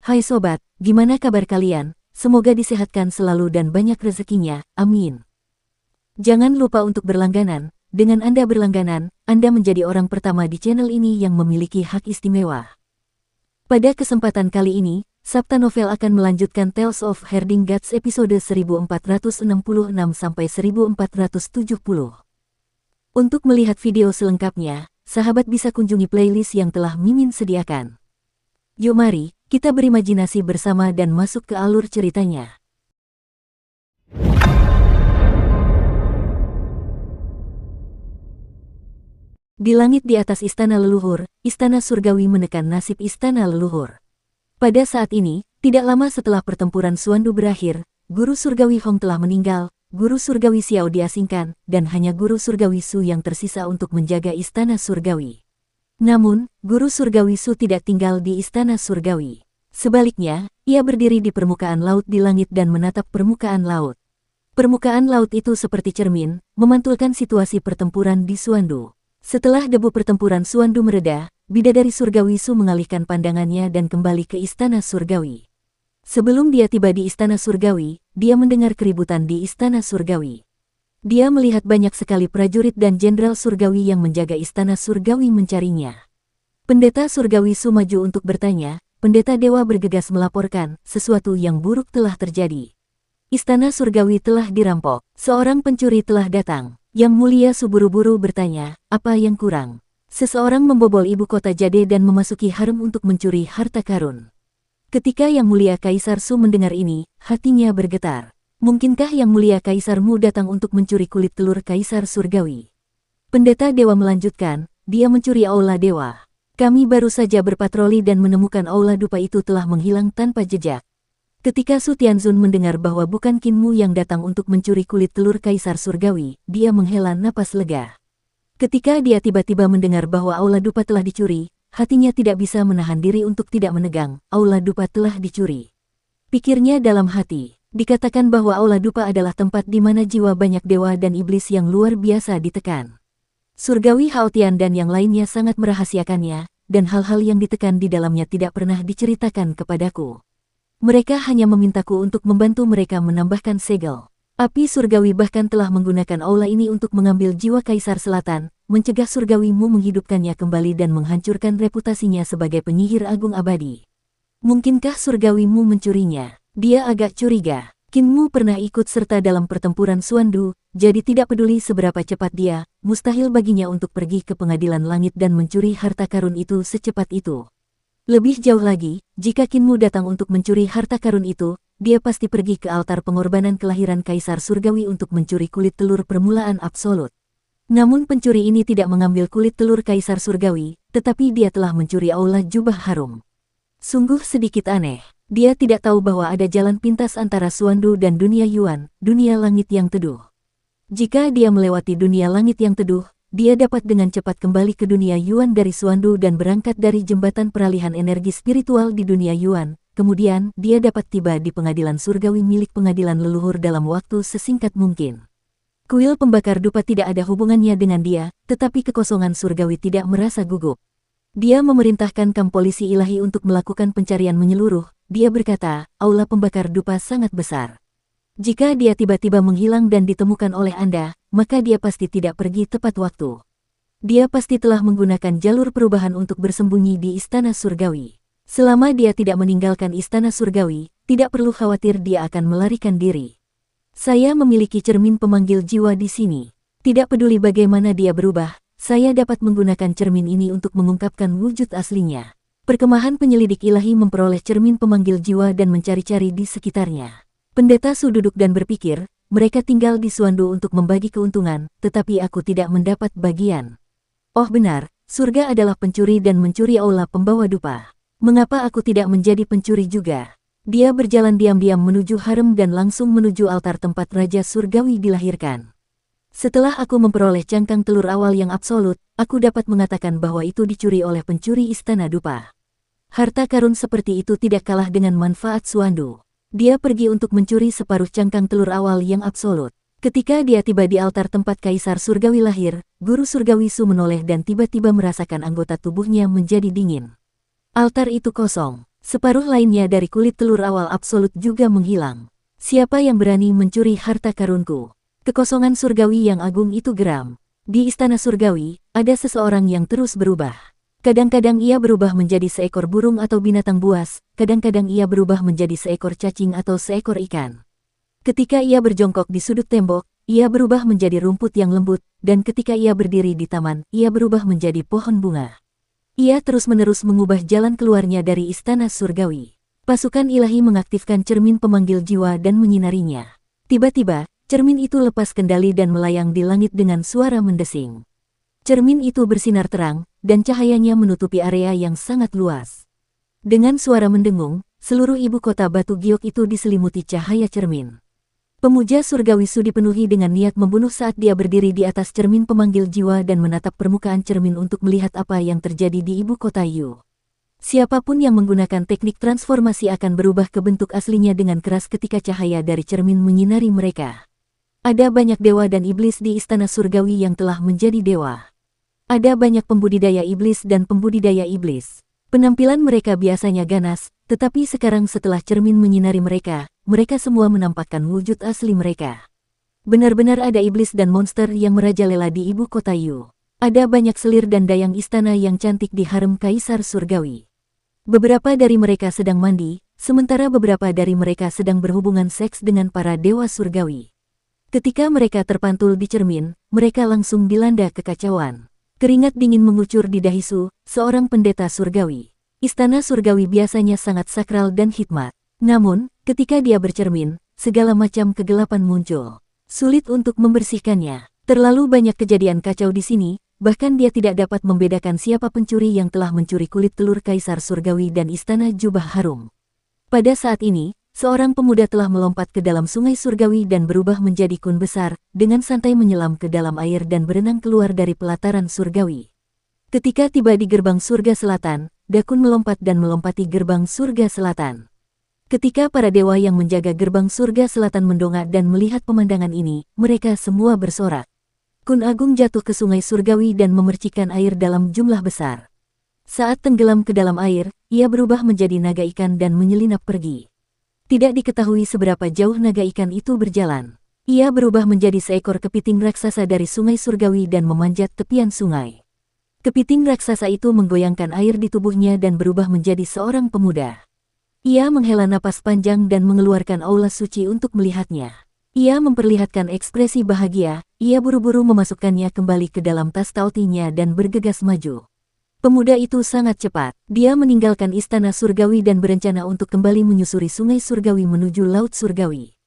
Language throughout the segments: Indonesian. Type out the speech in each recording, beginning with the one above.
Hai sobat, gimana kabar kalian? Semoga disehatkan selalu dan banyak rezekinya, amin. Jangan lupa untuk berlangganan. Dengan Anda berlangganan, Anda menjadi orang pertama di channel ini yang memiliki hak istimewa. Pada kesempatan kali ini, Sabta Novel akan melanjutkan Tales of Herding Gods episode 1466-1470. Untuk melihat video selengkapnya, sahabat bisa kunjungi playlist yang telah Mimin sediakan. Yuk mari, kita berimajinasi bersama dan masuk ke alur ceritanya. Di langit di atas istana leluhur, istana surgawi menekan nasib istana leluhur. Pada saat ini, tidak lama setelah pertempuran Suandu berakhir, guru surgawi Hong telah meninggal, guru surgawi Xiao diasingkan, dan hanya guru surgawi Su yang tersisa untuk menjaga istana surgawi. Namun, guru surgawi Su tidak tinggal di istana surgawi. Sebaliknya, ia berdiri di permukaan laut di langit dan menatap permukaan laut. Permukaan laut itu seperti cermin, memantulkan situasi pertempuran di Suandu. Setelah debu pertempuran Suandu mereda, bidadari surgawi Su mengalihkan pandangannya dan kembali ke istana surgawi. Sebelum dia tiba di istana surgawi, dia mendengar keributan di istana surgawi. Dia melihat banyak sekali prajurit dan jenderal surgawi yang menjaga istana surgawi mencarinya. Pendeta surgawi Su maju untuk bertanya. Pendeta dewa bergegas melaporkan, sesuatu yang buruk telah terjadi. Istana surgawi telah dirampok, seorang pencuri telah datang. Yang mulia Su buru-buru bertanya, apa yang kurang? Seseorang membobol ibu kota Jade dan memasuki harem untuk mencuri harta karun. Ketika Yang Mulia Kaisar Su mendengar ini, hatinya bergetar. Mungkinkah Yang Mulia Kaisarmu datang untuk mencuri kulit telur Kaisar Surgawi? Pendeta dewa melanjutkan, dia mencuri aula dewa. Kami baru saja berpatroli dan menemukan aula dupa itu telah menghilang tanpa jejak. Ketika Su Tianzun mendengar bahwa bukan Kinmu yang datang untuk mencuri kulit telur Kaisar Surgawi, dia menghela napas lega. Ketika dia tiba-tiba mendengar bahwa aula dupa telah dicuri, hatinya tidak bisa menahan diri untuk tidak menegang, aula dupa telah dicuri. Pikirnya dalam hati, dikatakan bahwa aula dupa adalah tempat di mana jiwa banyak dewa dan iblis yang luar biasa ditekan. Surgawi Haotian dan yang lainnya sangat merahasiakannya, dan hal-hal yang ditekan di dalamnya tidak pernah diceritakan kepadaku. Mereka hanya memintaku untuk membantu mereka menambahkan segel. Api surgawi bahkan telah menggunakan aula ini untuk mengambil jiwa Kaisar Selatan, mencegah surgawimu menghidupkannya kembali dan menghancurkan reputasinya sebagai penyihir agung abadi. Mungkinkah surgawimu mencurinya? Dia agak curiga. Kinmu pernah ikut serta dalam pertempuran Suandu, jadi tidak peduli seberapa cepat dia, mustahil baginya untuk pergi ke pengadilan langit dan mencuri harta karun itu secepat itu. Lebih jauh lagi, jika Kinmu datang untuk mencuri harta karun itu, dia pasti pergi ke altar pengorbanan kelahiran Kaisar Surgawi untuk mencuri kulit telur permulaan absolut. Namun pencuri ini tidak mengambil kulit telur Kaisar Surgawi, tetapi dia telah mencuri aula jubah harum. Sungguh sedikit aneh. Dia tidak tahu bahwa ada jalan pintas antara Suandu dan dunia Yuan, dunia langit yang teduh. Jika dia melewati dunia langit yang teduh, dia dapat dengan cepat kembali ke dunia Yuan dari Suandu dan berangkat dari jembatan peralihan energi spiritual di dunia Yuan. Kemudian, dia dapat tiba di pengadilan surgawi milik pengadilan leluhur dalam waktu sesingkat mungkin. Kuil pembakar dupa tidak ada hubungannya dengan dia, tetapi kekosongan surgawi tidak merasa gugup. Dia memerintahkan kam polisi ilahi untuk melakukan pencarian menyeluruh. Dia berkata, aula pembakar dupa sangat besar. Jika dia tiba-tiba menghilang dan ditemukan oleh Anda, maka dia pasti tidak pergi tepat waktu. Dia pasti telah menggunakan jalur perubahan untuk bersembunyi di istana surgawi. Selama dia tidak meninggalkan istana surgawi, tidak perlu khawatir dia akan melarikan diri. Saya memiliki cermin pemanggil jiwa di sini. Tidak peduli bagaimana dia berubah, saya dapat menggunakan cermin ini untuk mengungkapkan wujud aslinya. Perkemahan penyelidik ilahi memperoleh cermin pemanggil jiwa dan mencari-cari di sekitarnya. Pendeta Su duduk dan berpikir, mereka tinggal di Suandu untuk membagi keuntungan, tetapi aku tidak mendapat bagian. Oh benar, surga adalah pencuri dan mencuri aula pembawa dupa. Mengapa aku tidak menjadi pencuri juga? Dia berjalan diam-diam menuju harem dan langsung menuju altar tempat Raja Surgawi dilahirkan. Setelah aku memperoleh cangkang telur awal yang absolut, aku dapat mengatakan bahwa itu dicuri oleh pencuri istana dupa. Harta karun seperti itu tidak kalah dengan manfaat Suandu. Dia pergi untuk mencuri separuh cangkang telur awal yang absolut. Ketika dia tiba di altar tempat Kaisar Surgawi lahir, guru surgawi Su menoleh dan tiba-tiba merasakan anggota tubuhnya menjadi dingin. Altar itu kosong. Separuh lainnya dari kulit telur awal absolut juga menghilang. Siapa yang berani mencuri harta karunku? Kekosongan surgawi yang agung itu geram. Di istana surgawi, ada seseorang yang terus berubah. Kadang-kadang ia berubah menjadi seekor burung atau binatang buas, kadang-kadang ia berubah menjadi seekor cacing atau seekor ikan. Ketika ia berjongkok di sudut tembok, ia berubah menjadi rumput yang lembut, dan ketika ia berdiri di taman, ia berubah menjadi pohon bunga. Ia terus-menerus mengubah jalan keluarnya dari istana surgawi. Pasukan ilahi mengaktifkan cermin pemanggil jiwa dan menyinarinya. Tiba-tiba, cermin itu lepas kendali dan melayang di langit dengan suara mendesing. Cermin itu bersinar terang, dan cahayanya menutupi area yang sangat luas. Dengan suara mendengung, seluruh ibu kota Batu Giok itu diselimuti cahaya cermin. Pemuja surgawi Su dipenuhi dengan niat membunuh saat dia berdiri di atas cermin pemanggil jiwa dan menatap permukaan cermin untuk melihat apa yang terjadi di ibu kota Yu. Siapapun yang menggunakan teknik transformasi akan berubah ke bentuk aslinya dengan keras ketika cahaya dari cermin menyinari mereka. Ada banyak dewa dan iblis di istana surgawi yang telah menjadi dewa. Ada banyak pembudidaya iblis dan pembudidaya iblis. Penampilan mereka biasanya ganas, tetapi sekarang setelah cermin menyinari mereka, mereka semua menampakkan wujud asli mereka. Benar-benar ada iblis dan monster yang merajalela di ibu kota Yu. Ada banyak selir dan dayang istana yang cantik di harem kaisar surgawi. Beberapa dari mereka sedang mandi, sementara beberapa dari mereka sedang berhubungan seks dengan para dewa surgawi. Ketika mereka terpantul di cermin, mereka langsung dilanda kekacauan. Keringat dingin mengucur di dahi Su, seorang pendeta surgawi. Istana surgawi biasanya sangat sakral dan hikmat. Namun, ketika dia bercermin, segala macam kegelapan muncul. Sulit untuk membersihkannya. Terlalu banyak kejadian kacau di sini, bahkan dia tidak dapat membedakan siapa pencuri yang telah mencuri kulit telur kaisar surgawi dan istana jubah harum. Pada saat ini, seorang pemuda telah melompat ke dalam sungai surgawi dan berubah menjadi kun besar, dengan santai menyelam ke dalam air dan berenang keluar dari pelataran surgawi. Ketika tiba di gerbang surga selatan, Dakun melompat dan melompati gerbang surga selatan. Ketika para dewa yang menjaga gerbang surga selatan mendongak dan melihat pemandangan ini, mereka semua bersorak. Kun Agung jatuh ke sungai surgawi dan memercikkan air dalam jumlah besar. Saat tenggelam ke dalam air, ia berubah menjadi naga ikan dan menyelinap pergi. Tidak diketahui seberapa jauh naga ikan itu berjalan. Ia berubah menjadi seekor kepiting raksasa dari sungai surgawi dan memanjat tepian sungai. Kepiting raksasa itu menggoyangkan air di tubuhnya dan berubah menjadi seorang pemuda. Ia menghela napas panjang dan mengeluarkan aura suci untuk melihatnya. Ia memperlihatkan ekspresi bahagia, ia buru-buru memasukkannya kembali ke dalam tas taotinya dan bergegas maju. Pemuda itu sangat cepat. Dia meninggalkan istana surgawi dan berencana untuk kembali menyusuri sungai surgawi menuju laut surgawi.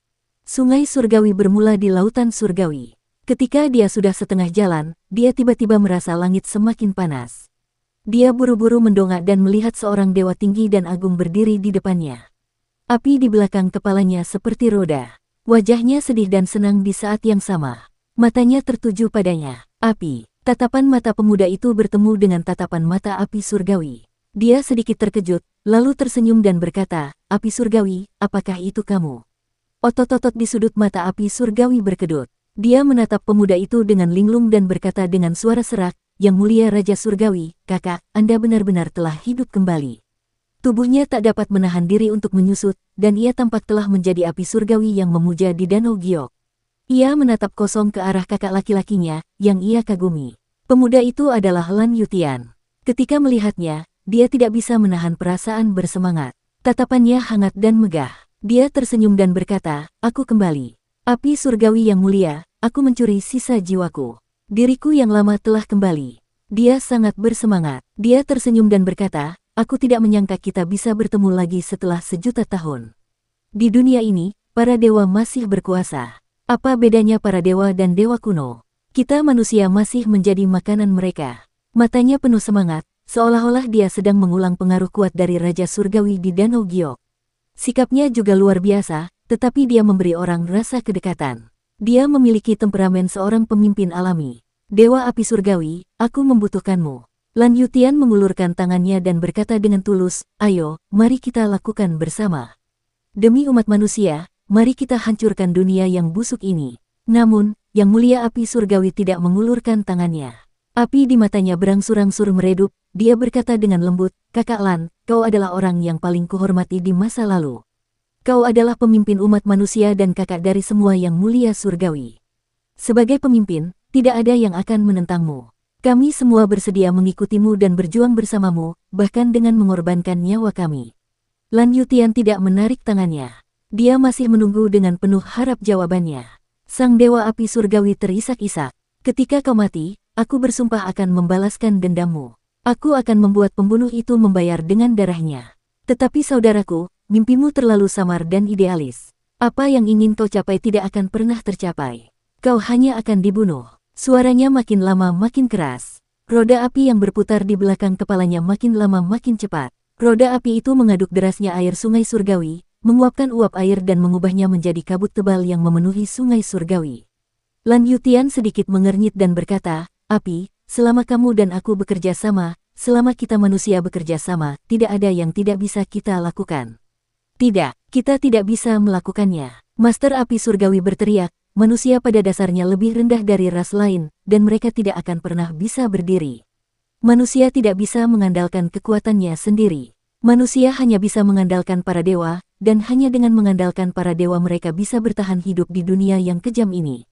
Sungai surgawi bermula di lautan surgawi. Ketika dia sudah setengah jalan, dia tiba-tiba merasa langit semakin panas. Dia buru-buru mendongak dan melihat seorang dewa tinggi dan agung berdiri di depannya. Api di belakang kepalanya seperti roda. Wajahnya sedih dan senang di saat yang sama. Matanya tertuju padanya. Api. Tatapan mata pemuda itu bertemu dengan tatapan mata api surgawi. Dia sedikit terkejut, lalu tersenyum dan berkata, "Api surgawi, apakah itu kamu?" Otot-otot di sudut mata api surgawi berkedut. Dia menatap pemuda itu dengan linglung dan berkata dengan suara serak, "Yang mulia Raja Surgawi, kakak, Anda benar-benar telah hidup kembali." Tubuhnya tak dapat menahan diri untuk menyusut, dan ia tampak telah menjadi api surgawi yang memuja di Danau Giok. Ia menatap kosong ke arah kakak laki-lakinya, yang ia kagumi. Pemuda itu adalah Lan Yutian. Ketika melihatnya, dia tidak bisa menahan perasaan bersemangat. Tatapannya hangat dan megah. Dia tersenyum dan berkata, "Aku kembali. Api surgawi yang mulia, aku mencuri sisa jiwaku. Diriku yang lama telah kembali." Dia sangat bersemangat. Dia tersenyum dan berkata, "Aku tidak menyangka kita bisa bertemu lagi setelah sejuta tahun. Di dunia ini, para dewa masih berkuasa. Apa bedanya para dewa dan dewa kuno? Kita manusia masih menjadi makanan mereka." Matanya penuh semangat, seolah-olah dia sedang mengulang pengaruh kuat dari Raja Surgawi di Danau Giok. Sikapnya juga luar biasa, tetapi dia memberi orang rasa kedekatan. Dia memiliki temperamen seorang pemimpin alami. "Dewa api surgawi, aku membutuhkanmu." Lan Yutian mengulurkan tangannya dan berkata dengan tulus, "Ayo, mari kita lakukan bersama. Demi umat manusia, mari kita hancurkan dunia yang busuk ini." Namun, Yang Mulia api surgawi tidak mengulurkan tangannya. Api di matanya berangsur-angsur meredup, dia berkata dengan lembut, "Kakak Lan, kau adalah orang yang paling kuhormati di masa lalu. Kau adalah pemimpin umat manusia dan kakak dari semua yang mulia surgawi. Sebagai pemimpin, tidak ada yang akan menentangmu. Kami semua bersedia mengikutimu dan berjuang bersamamu, bahkan dengan mengorbankan nyawa kami." Lan Yutian tidak menarik tangannya. Dia masih menunggu dengan penuh harap jawabannya. Sang Dewa Api Surgawi terisak-isak. "Ketika kau mati, aku bersumpah akan membalaskan dendammu. Aku akan membuat pembunuh itu membayar dengan darahnya. Tetapi saudaraku, mimpimu terlalu samar dan idealis. Apa yang ingin kau capai tidak akan pernah tercapai. Kau hanya akan dibunuh." Suaranya makin lama makin keras. Roda api yang berputar di belakang kepalanya makin lama makin cepat. Roda api itu mengaduk derasnya air sungai surgawi, menguapkan uap air dan mengubahnya menjadi kabut tebal yang memenuhi sungai surgawi. Lan Yutian sedikit mengernyit dan berkata, "Api, selama kamu dan aku bekerja sama, selama kita manusia bekerja sama, tidak ada yang tidak bisa kita lakukan." "Tidak, kita tidak bisa melakukannya." Master Api Surgawi berteriak, "Manusia pada dasarnya lebih rendah dari ras lain, dan mereka tidak akan pernah bisa berdiri. Manusia tidak bisa mengandalkan kekuatannya sendiri. Manusia hanya bisa mengandalkan para dewa, dan hanya dengan mengandalkan para dewa mereka bisa bertahan hidup di dunia yang kejam ini.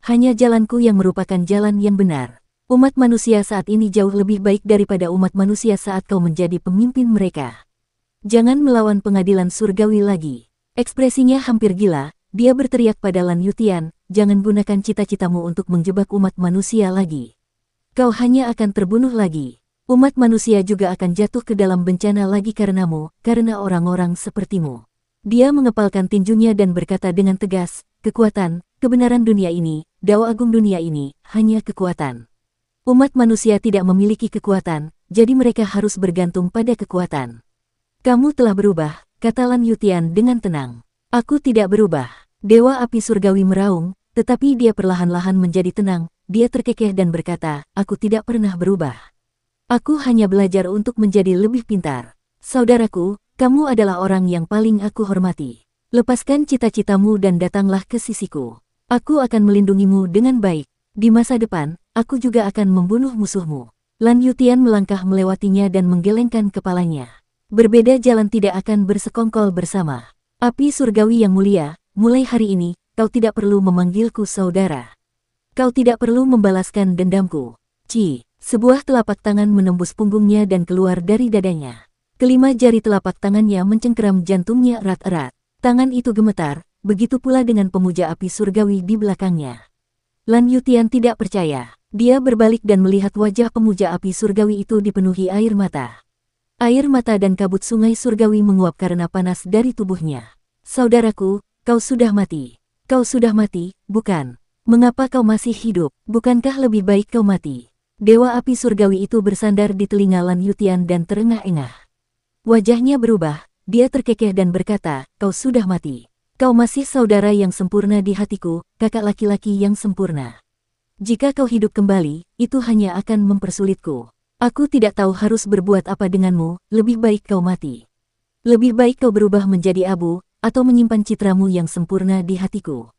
Hanya jalanku yang merupakan jalan yang benar. Umat manusia saat ini jauh lebih baik daripada umat manusia saat kau menjadi pemimpin mereka. Jangan melawan pengadilan surgawi lagi." Ekspresinya hampir gila, dia berteriak pada Lan Yutian, "Jangan gunakan cita-citamu untuk menjebak umat manusia lagi. Kau hanya akan terbunuh lagi. Umat manusia juga akan jatuh ke dalam bencana lagi karenamu, karena orang-orang sepertimu." Dia mengepalkan tinjunya dan berkata dengan tegas, "Kekuatan, kebenaran dunia ini, Dao Agung dunia ini, hanya kekuatan. Umat manusia tidak memiliki kekuatan, jadi mereka harus bergantung pada kekuatan." "Kamu telah berubah," kata Lan Yutian dengan tenang. "Aku tidak berubah." Dewa Api Surgawi meraung, tetapi dia perlahan-lahan menjadi tenang. Dia terkekeh dan berkata, "Aku tidak pernah berubah. Aku hanya belajar untuk menjadi lebih pintar. Saudaraku, kamu adalah orang yang paling aku hormati. Lepaskan cita-citamu dan datanglah ke sisiku. Aku akan melindungimu dengan baik. Di masa depan, aku juga akan membunuh musuhmu." Lan Yutian melangkah melewatinya dan menggelengkan kepalanya. "Berbeda jalan tidak akan bersekongkol bersama. Api Surgawi yang mulia, mulai hari ini, kau tidak perlu memanggilku saudara. Kau tidak perlu membalaskan dendamku." Sebuah telapak tangan menembus punggungnya dan keluar dari dadanya. Kelima jari telapak tangannya mencengkeram jantungnya erat-erat. Tangan itu gemetar, begitu pula dengan pemuja api surgawi di belakangnya. Lan Yutian tidak percaya. Dia berbalik dan melihat wajah pemuja api surgawi itu dipenuhi air mata. Air mata dan kabut sungai surgawi menguap karena panas dari tubuhnya. "Saudaraku, kau sudah mati. Kau sudah mati, bukan? Mengapa kau masih hidup? Bukankah lebih baik kau mati?" Dewa Api Surgawi itu bersandar di telinga Lan Yutian dan terengah-engah. Wajahnya berubah, dia terkekeh dan berkata, "Kau sudah mati. Kau masih saudara yang sempurna di hatiku, kakak laki-laki yang sempurna. Jika kau hidup kembali, itu hanya akan mempersulitku. Aku tidak tahu harus berbuat apa denganmu, lebih baik kau mati. Lebih baik kau berubah menjadi abu, atau menyimpan citramu yang sempurna di hatiku."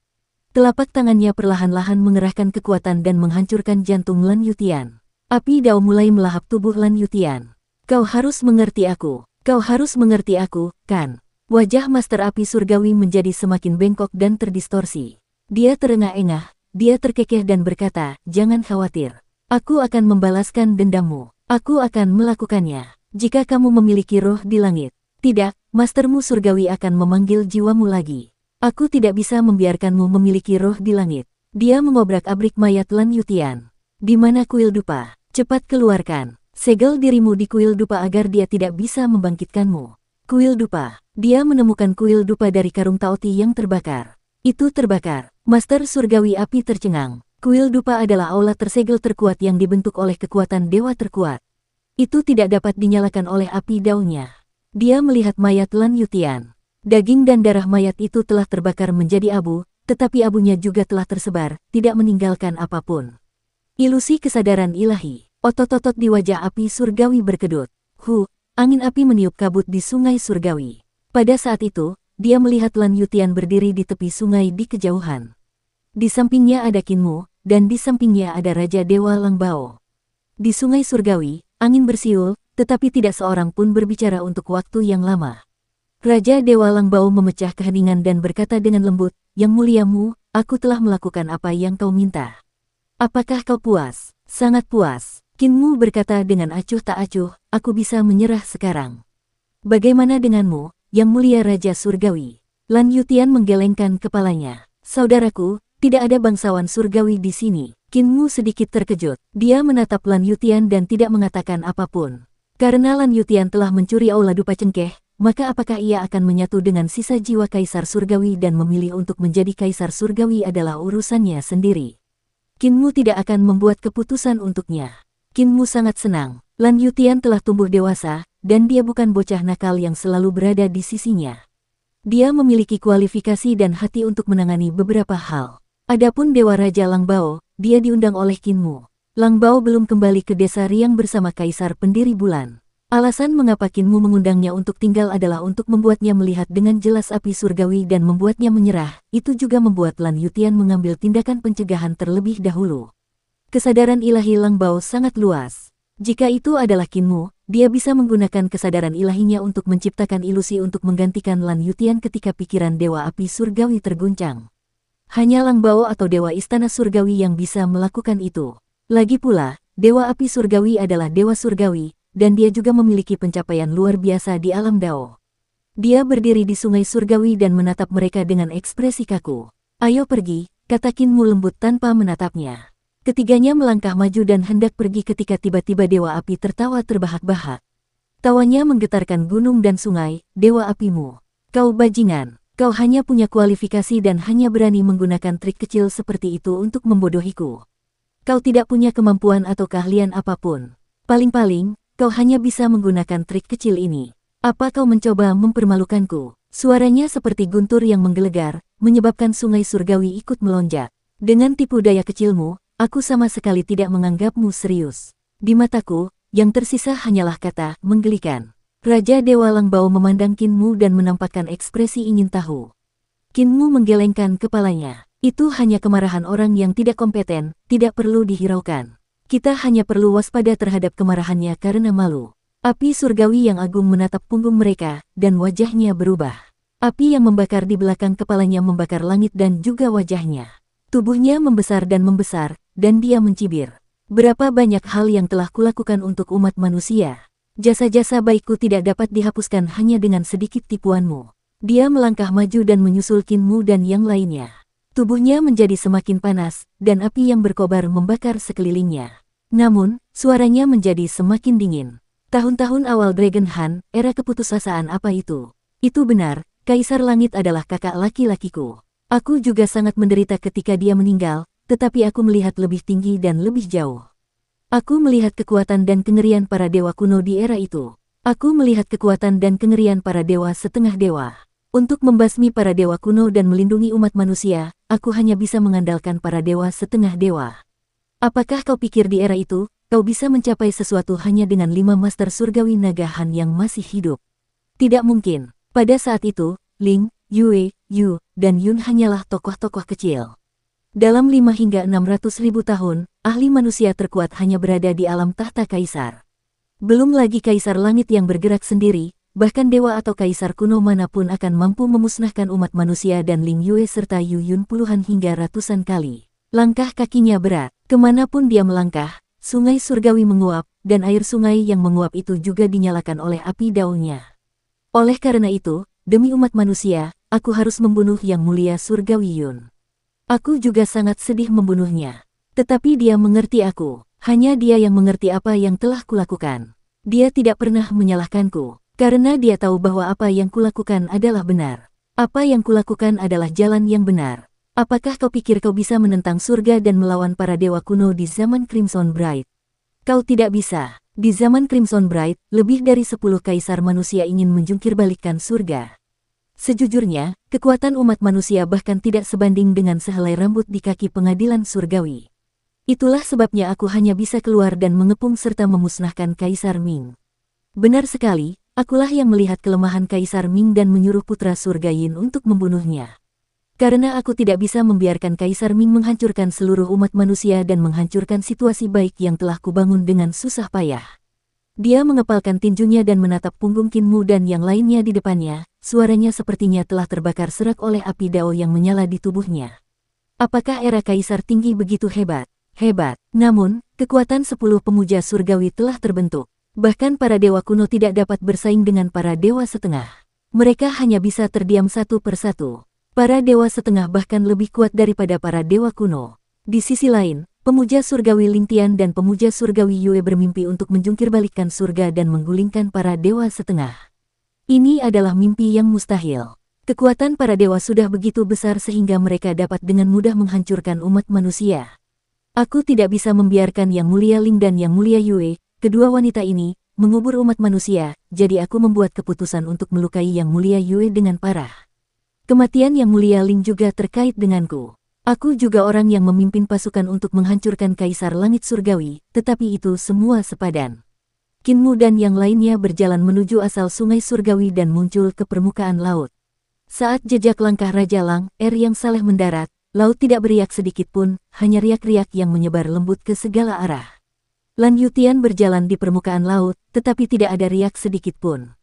Telapak tangannya perlahan-lahan mengerahkan kekuatan dan menghancurkan jantung Lan Yutian. Api Dao mulai melahap tubuh Lan Yutian. "Kau harus mengerti aku. Kau harus mengerti aku, kan?" Wajah Master Api Surgawi menjadi semakin bengkok dan terdistorsi. Dia terengah-engah, dia terkekeh dan berkata, "Jangan khawatir. Aku akan membalaskan dendammu. Aku akan melakukannya. Jika kamu memiliki roh di langit. Tidak, Mastermu Surgawi akan memanggil jiwamu lagi. Aku tidak bisa membiarkanmu memiliki roh di langit." Dia mengobrak-abrik mayat Lan Yutian. "Di mana kuil dupa? Cepat keluarkan. Segel dirimu di kuil dupa agar dia tidak bisa membangkitkanmu." Kuil dupa. Dia menemukan kuil dupa dari karung Taoti yang terbakar. Itu terbakar. Master Surgawi Api tercengang. Kuil dupa adalah aula tersegel terkuat yang dibentuk oleh kekuatan dewa terkuat. Itu tidak dapat dinyalakan oleh api Dao-nya. Dia melihat mayat Lan Yutian. Daging dan darah mayat itu telah terbakar menjadi abu, tetapi abunya juga telah tersebar, tidak meninggalkan apapun. Ilusi kesadaran ilahi. Otot-otot di wajah Api Surgawi berkedut. Angin api meniup kabut di sungai surgawi. Pada saat itu, dia melihat Lan Yutian berdiri di tepi sungai di kejauhan. Di sampingnya ada Kinmu, dan di sampingnya ada Raja Dewa Langbao. Di sungai surgawi, Angin bersiul, tetapi tidak seorang pun berbicara untuk waktu yang lama. Raja Dewa Langbao memecah keheningan dan berkata dengan lembut, "Yang muliamu, aku telah melakukan apa yang kau minta. Apakah kau puas?" "Sangat puas." Qin Mu berkata dengan acuh tak acuh, "Aku bisa menyerah sekarang." "Bagaimana denganmu, Yang Mulia Raja Surgawi?" Lan Yutian menggelengkan kepalanya. "Saudaraku, tidak ada bangsawan surgawi di sini." Qin Mu sedikit terkejut. Dia menatap Lan Yutian dan tidak mengatakan apapun. Karena Lan Yutian telah mencuri aula dupa cengkeh, maka apakah ia akan menyatu dengan sisa jiwa Kaisar Surgawi dan memilih untuk menjadi Kaisar Surgawi adalah urusannya sendiri. Qin Mu tidak akan membuat keputusan untuknya. Qin Mu sangat senang. Lan Yutian telah tumbuh dewasa, dan dia bukan bocah nakal yang selalu berada di sisinya. Dia memiliki kualifikasi dan hati untuk menangani beberapa hal. Adapun Dewa Raja Langbao, dia diundang oleh Qin Mu. Langbao belum kembali ke desa Riang bersama Kaisar Pendiri Bulan. Alasan mengapa Qin Mu mengundangnya untuk tinggal adalah untuk membuatnya melihat dengan jelas api surgawi dan membuatnya menyerah. Itu juga membuat Lan Yutian mengambil tindakan pencegahan terlebih dahulu. Kesadaran ilahi Langbao sangat luas. Jika itu adalah Qin Mu, dia bisa menggunakan kesadaran ilahinya untuk menciptakan ilusi untuk menggantikan Lan Yutian ketika pikiran Dewa Api Surgawi terguncang. Hanya Langbao atau Dewa Istana Surgawi yang bisa melakukan itu. Lagi pula, Dewa Api Surgawi adalah Dewa Surgawi, dan dia juga memiliki pencapaian luar biasa di alam Dao. Dia berdiri di sungai Surgawi dan menatap mereka dengan ekspresi kaku. "Ayo pergi," kata Qin Mu lembut tanpa menatapnya. Ketiganya melangkah maju dan hendak pergi ketika tiba-tiba Dewa Api tertawa terbahak-bahak. Tawanya menggetarkan gunung dan sungai. "Dewa Apimu, kau bajingan. Kau hanya punya kualifikasi dan hanya berani menggunakan trik kecil seperti itu untuk membodohiku. Kau tidak punya kemampuan atau keahlian apapun. Paling-paling, kau hanya bisa menggunakan trik kecil ini. Apa kau mencoba mempermalukanku?" Suaranya seperti guntur yang menggelegar, menyebabkan sungai surgawi ikut melonjak. "Dengan tipu daya kecilmu, aku sama sekali tidak menganggapmu serius. Di mataku, yang tersisa hanyalah kata menggelikan." Raja Dewa Langbao memandang Qin Mu dan menampakkan ekspresi ingin tahu. Qin Mu menggelengkan kepalanya. "Itu hanya kemarahan orang yang tidak kompeten, tidak perlu dihiraukan. Kita hanya perlu waspada terhadap kemarahannya karena malu." Api surgawi yang agung menatap punggung mereka, dan wajahnya berubah. Api yang membakar di belakang kepalanya membakar langit dan juga wajahnya. Tubuhnya membesar, dan dia mencibir. "Berapa banyak hal yang telah kulakukan untuk umat manusia. Jasa-jasa baikku tidak dapat dihapuskan hanya dengan sedikit tipuanmu." Dia melangkah maju dan menyusul Qin Mu dan yang lainnya. Tubuhnya menjadi semakin panas, dan api yang berkobar membakar sekelilingnya. Namun, suaranya menjadi semakin dingin. "Tahun-tahun awal Dragon Han, era keputusasaan apa itu? Itu benar, Kaisar Langit adalah kakak laki-lakiku. Aku juga sangat menderita ketika dia meninggal, tetapi aku melihat lebih tinggi dan lebih jauh. Aku melihat kekuatan dan kengerian para dewa kuno di era itu. Aku melihat kekuatan dan kengerian para dewa setengah dewa. Untuk membasmi para dewa kuno dan melindungi umat manusia, aku hanya bisa mengandalkan para dewa setengah dewa. Apakah kau pikir di era itu, kau bisa mencapai sesuatu hanya dengan 5 master surgawi naga Han yang masih hidup? Tidak mungkin. Pada saat itu, Ling, Yue, Yu, dan Yun hanyalah tokoh-tokoh kecil. Dalam 5 hingga 600.000 tahun, ahli manusia terkuat hanya berada di alam tahta kaisar. Belum lagi Kaisar Langit yang bergerak sendiri, bahkan dewa atau kaisar kuno manapun akan mampu memusnahkan umat manusia dan Ling Yue serta Yu Yun puluhan hingga ratusan kali. Langkah kakinya berat, kemanapun dia melangkah, sungai surgawi menguap, dan air sungai yang menguap itu juga dinyalakan oleh api daunnya. Oleh karena itu, demi umat manusia, aku harus membunuh Yang Mulia Surgawi Yun. Aku juga sangat sedih membunuhnya. Tetapi dia mengerti aku. Hanya dia yang mengerti apa yang telah kulakukan. Dia tidak pernah menyalahkanku, karena dia tahu bahwa apa yang kulakukan adalah benar. Apa yang kulakukan adalah jalan yang benar. Apakah kau pikir kau bisa menentang surga dan melawan para dewa kuno di zaman Crimson Bright? Kau tidak bisa. Di zaman Crimson Bright, lebih dari 10 kaisar manusia ingin menjungkirbalikkan surga. Sejujurnya, kekuatan umat manusia bahkan tidak sebanding dengan sehelai rambut di kaki pengadilan surgawi. Itulah sebabnya aku hanya bisa keluar dan mengepung serta memusnahkan Kaisar Ming. Benar sekali, akulah yang melihat kelemahan Kaisar Ming dan menyuruh putra surga Yin untuk membunuhnya. Karena aku tidak bisa membiarkan Kaisar Ming menghancurkan seluruh umat manusia dan menghancurkan situasi baik yang telah kubangun dengan susah payah. Dia mengepalkan tinjunya dan menatap punggung Qin Mu dan yang lainnya di depannya, suaranya sepertinya telah terbakar serak oleh api dao yang menyala di tubuhnya. Apakah era kaisar tinggi begitu hebat? Hebat. Namun, kekuatan 10 pemuja surgawi telah terbentuk. Bahkan para dewa kuno tidak dapat bersaing dengan para dewa setengah. Mereka hanya bisa terdiam satu persatu. Para dewa setengah bahkan lebih kuat daripada para dewa kuno. Di sisi lain, pemuja surgawi Ling Tian dan pemuja surgawi Yue bermimpi untuk menjungkirbalikkan surga dan menggulingkan para dewa setengah. Ini adalah mimpi yang mustahil. Kekuatan para dewa sudah begitu besar sehingga mereka dapat dengan mudah menghancurkan umat manusia. Aku tidak bisa membiarkan Yang Mulia Ling dan Yang Mulia Yue, kedua wanita ini, mengubur umat manusia, jadi aku membuat keputusan untuk melukai Yang Mulia Yue dengan parah. Kematian Yang Mulia Ling juga terkait denganku. Aku juga orang yang memimpin pasukan untuk menghancurkan Kaisar Langit Surgawi, tetapi itu semua sepadan. Qin Mu dan yang lainnya berjalan menuju asal sungai surgawi dan muncul ke permukaan laut. Saat jejak langkah Raja Lang, yang saleh mendarat, laut tidak beriak sedikit pun, hanya riak-riak yang menyebar lembut ke segala arah. Lan Yutian berjalan di permukaan laut, tetapi tidak ada riak sedikit pun.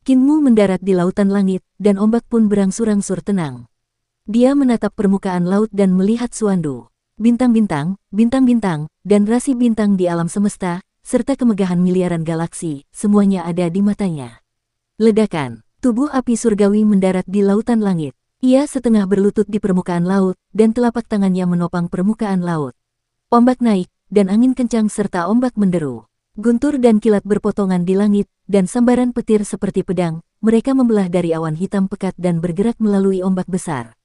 Qin Mu mendarat di lautan langit, dan ombak pun berangsur-angsur tenang. Dia menatap permukaan laut dan melihat Suandu. Bintang-bintang, bintang-bintang, dan rasi bintang di alam semesta, serta kemegahan miliaran galaksi, semuanya ada di matanya. Ledakan, tubuh api surgawi mendarat di lautan langit. Ia setengah berlutut di permukaan laut, dan telapak tangannya menopang permukaan laut. Ombak naik, dan angin kencang serta ombak menderu. Guntur dan kilat berpotongan di langit, dan sambaran petir seperti pedang, mereka membelah dari awan hitam pekat dan bergerak melalui ombak besar.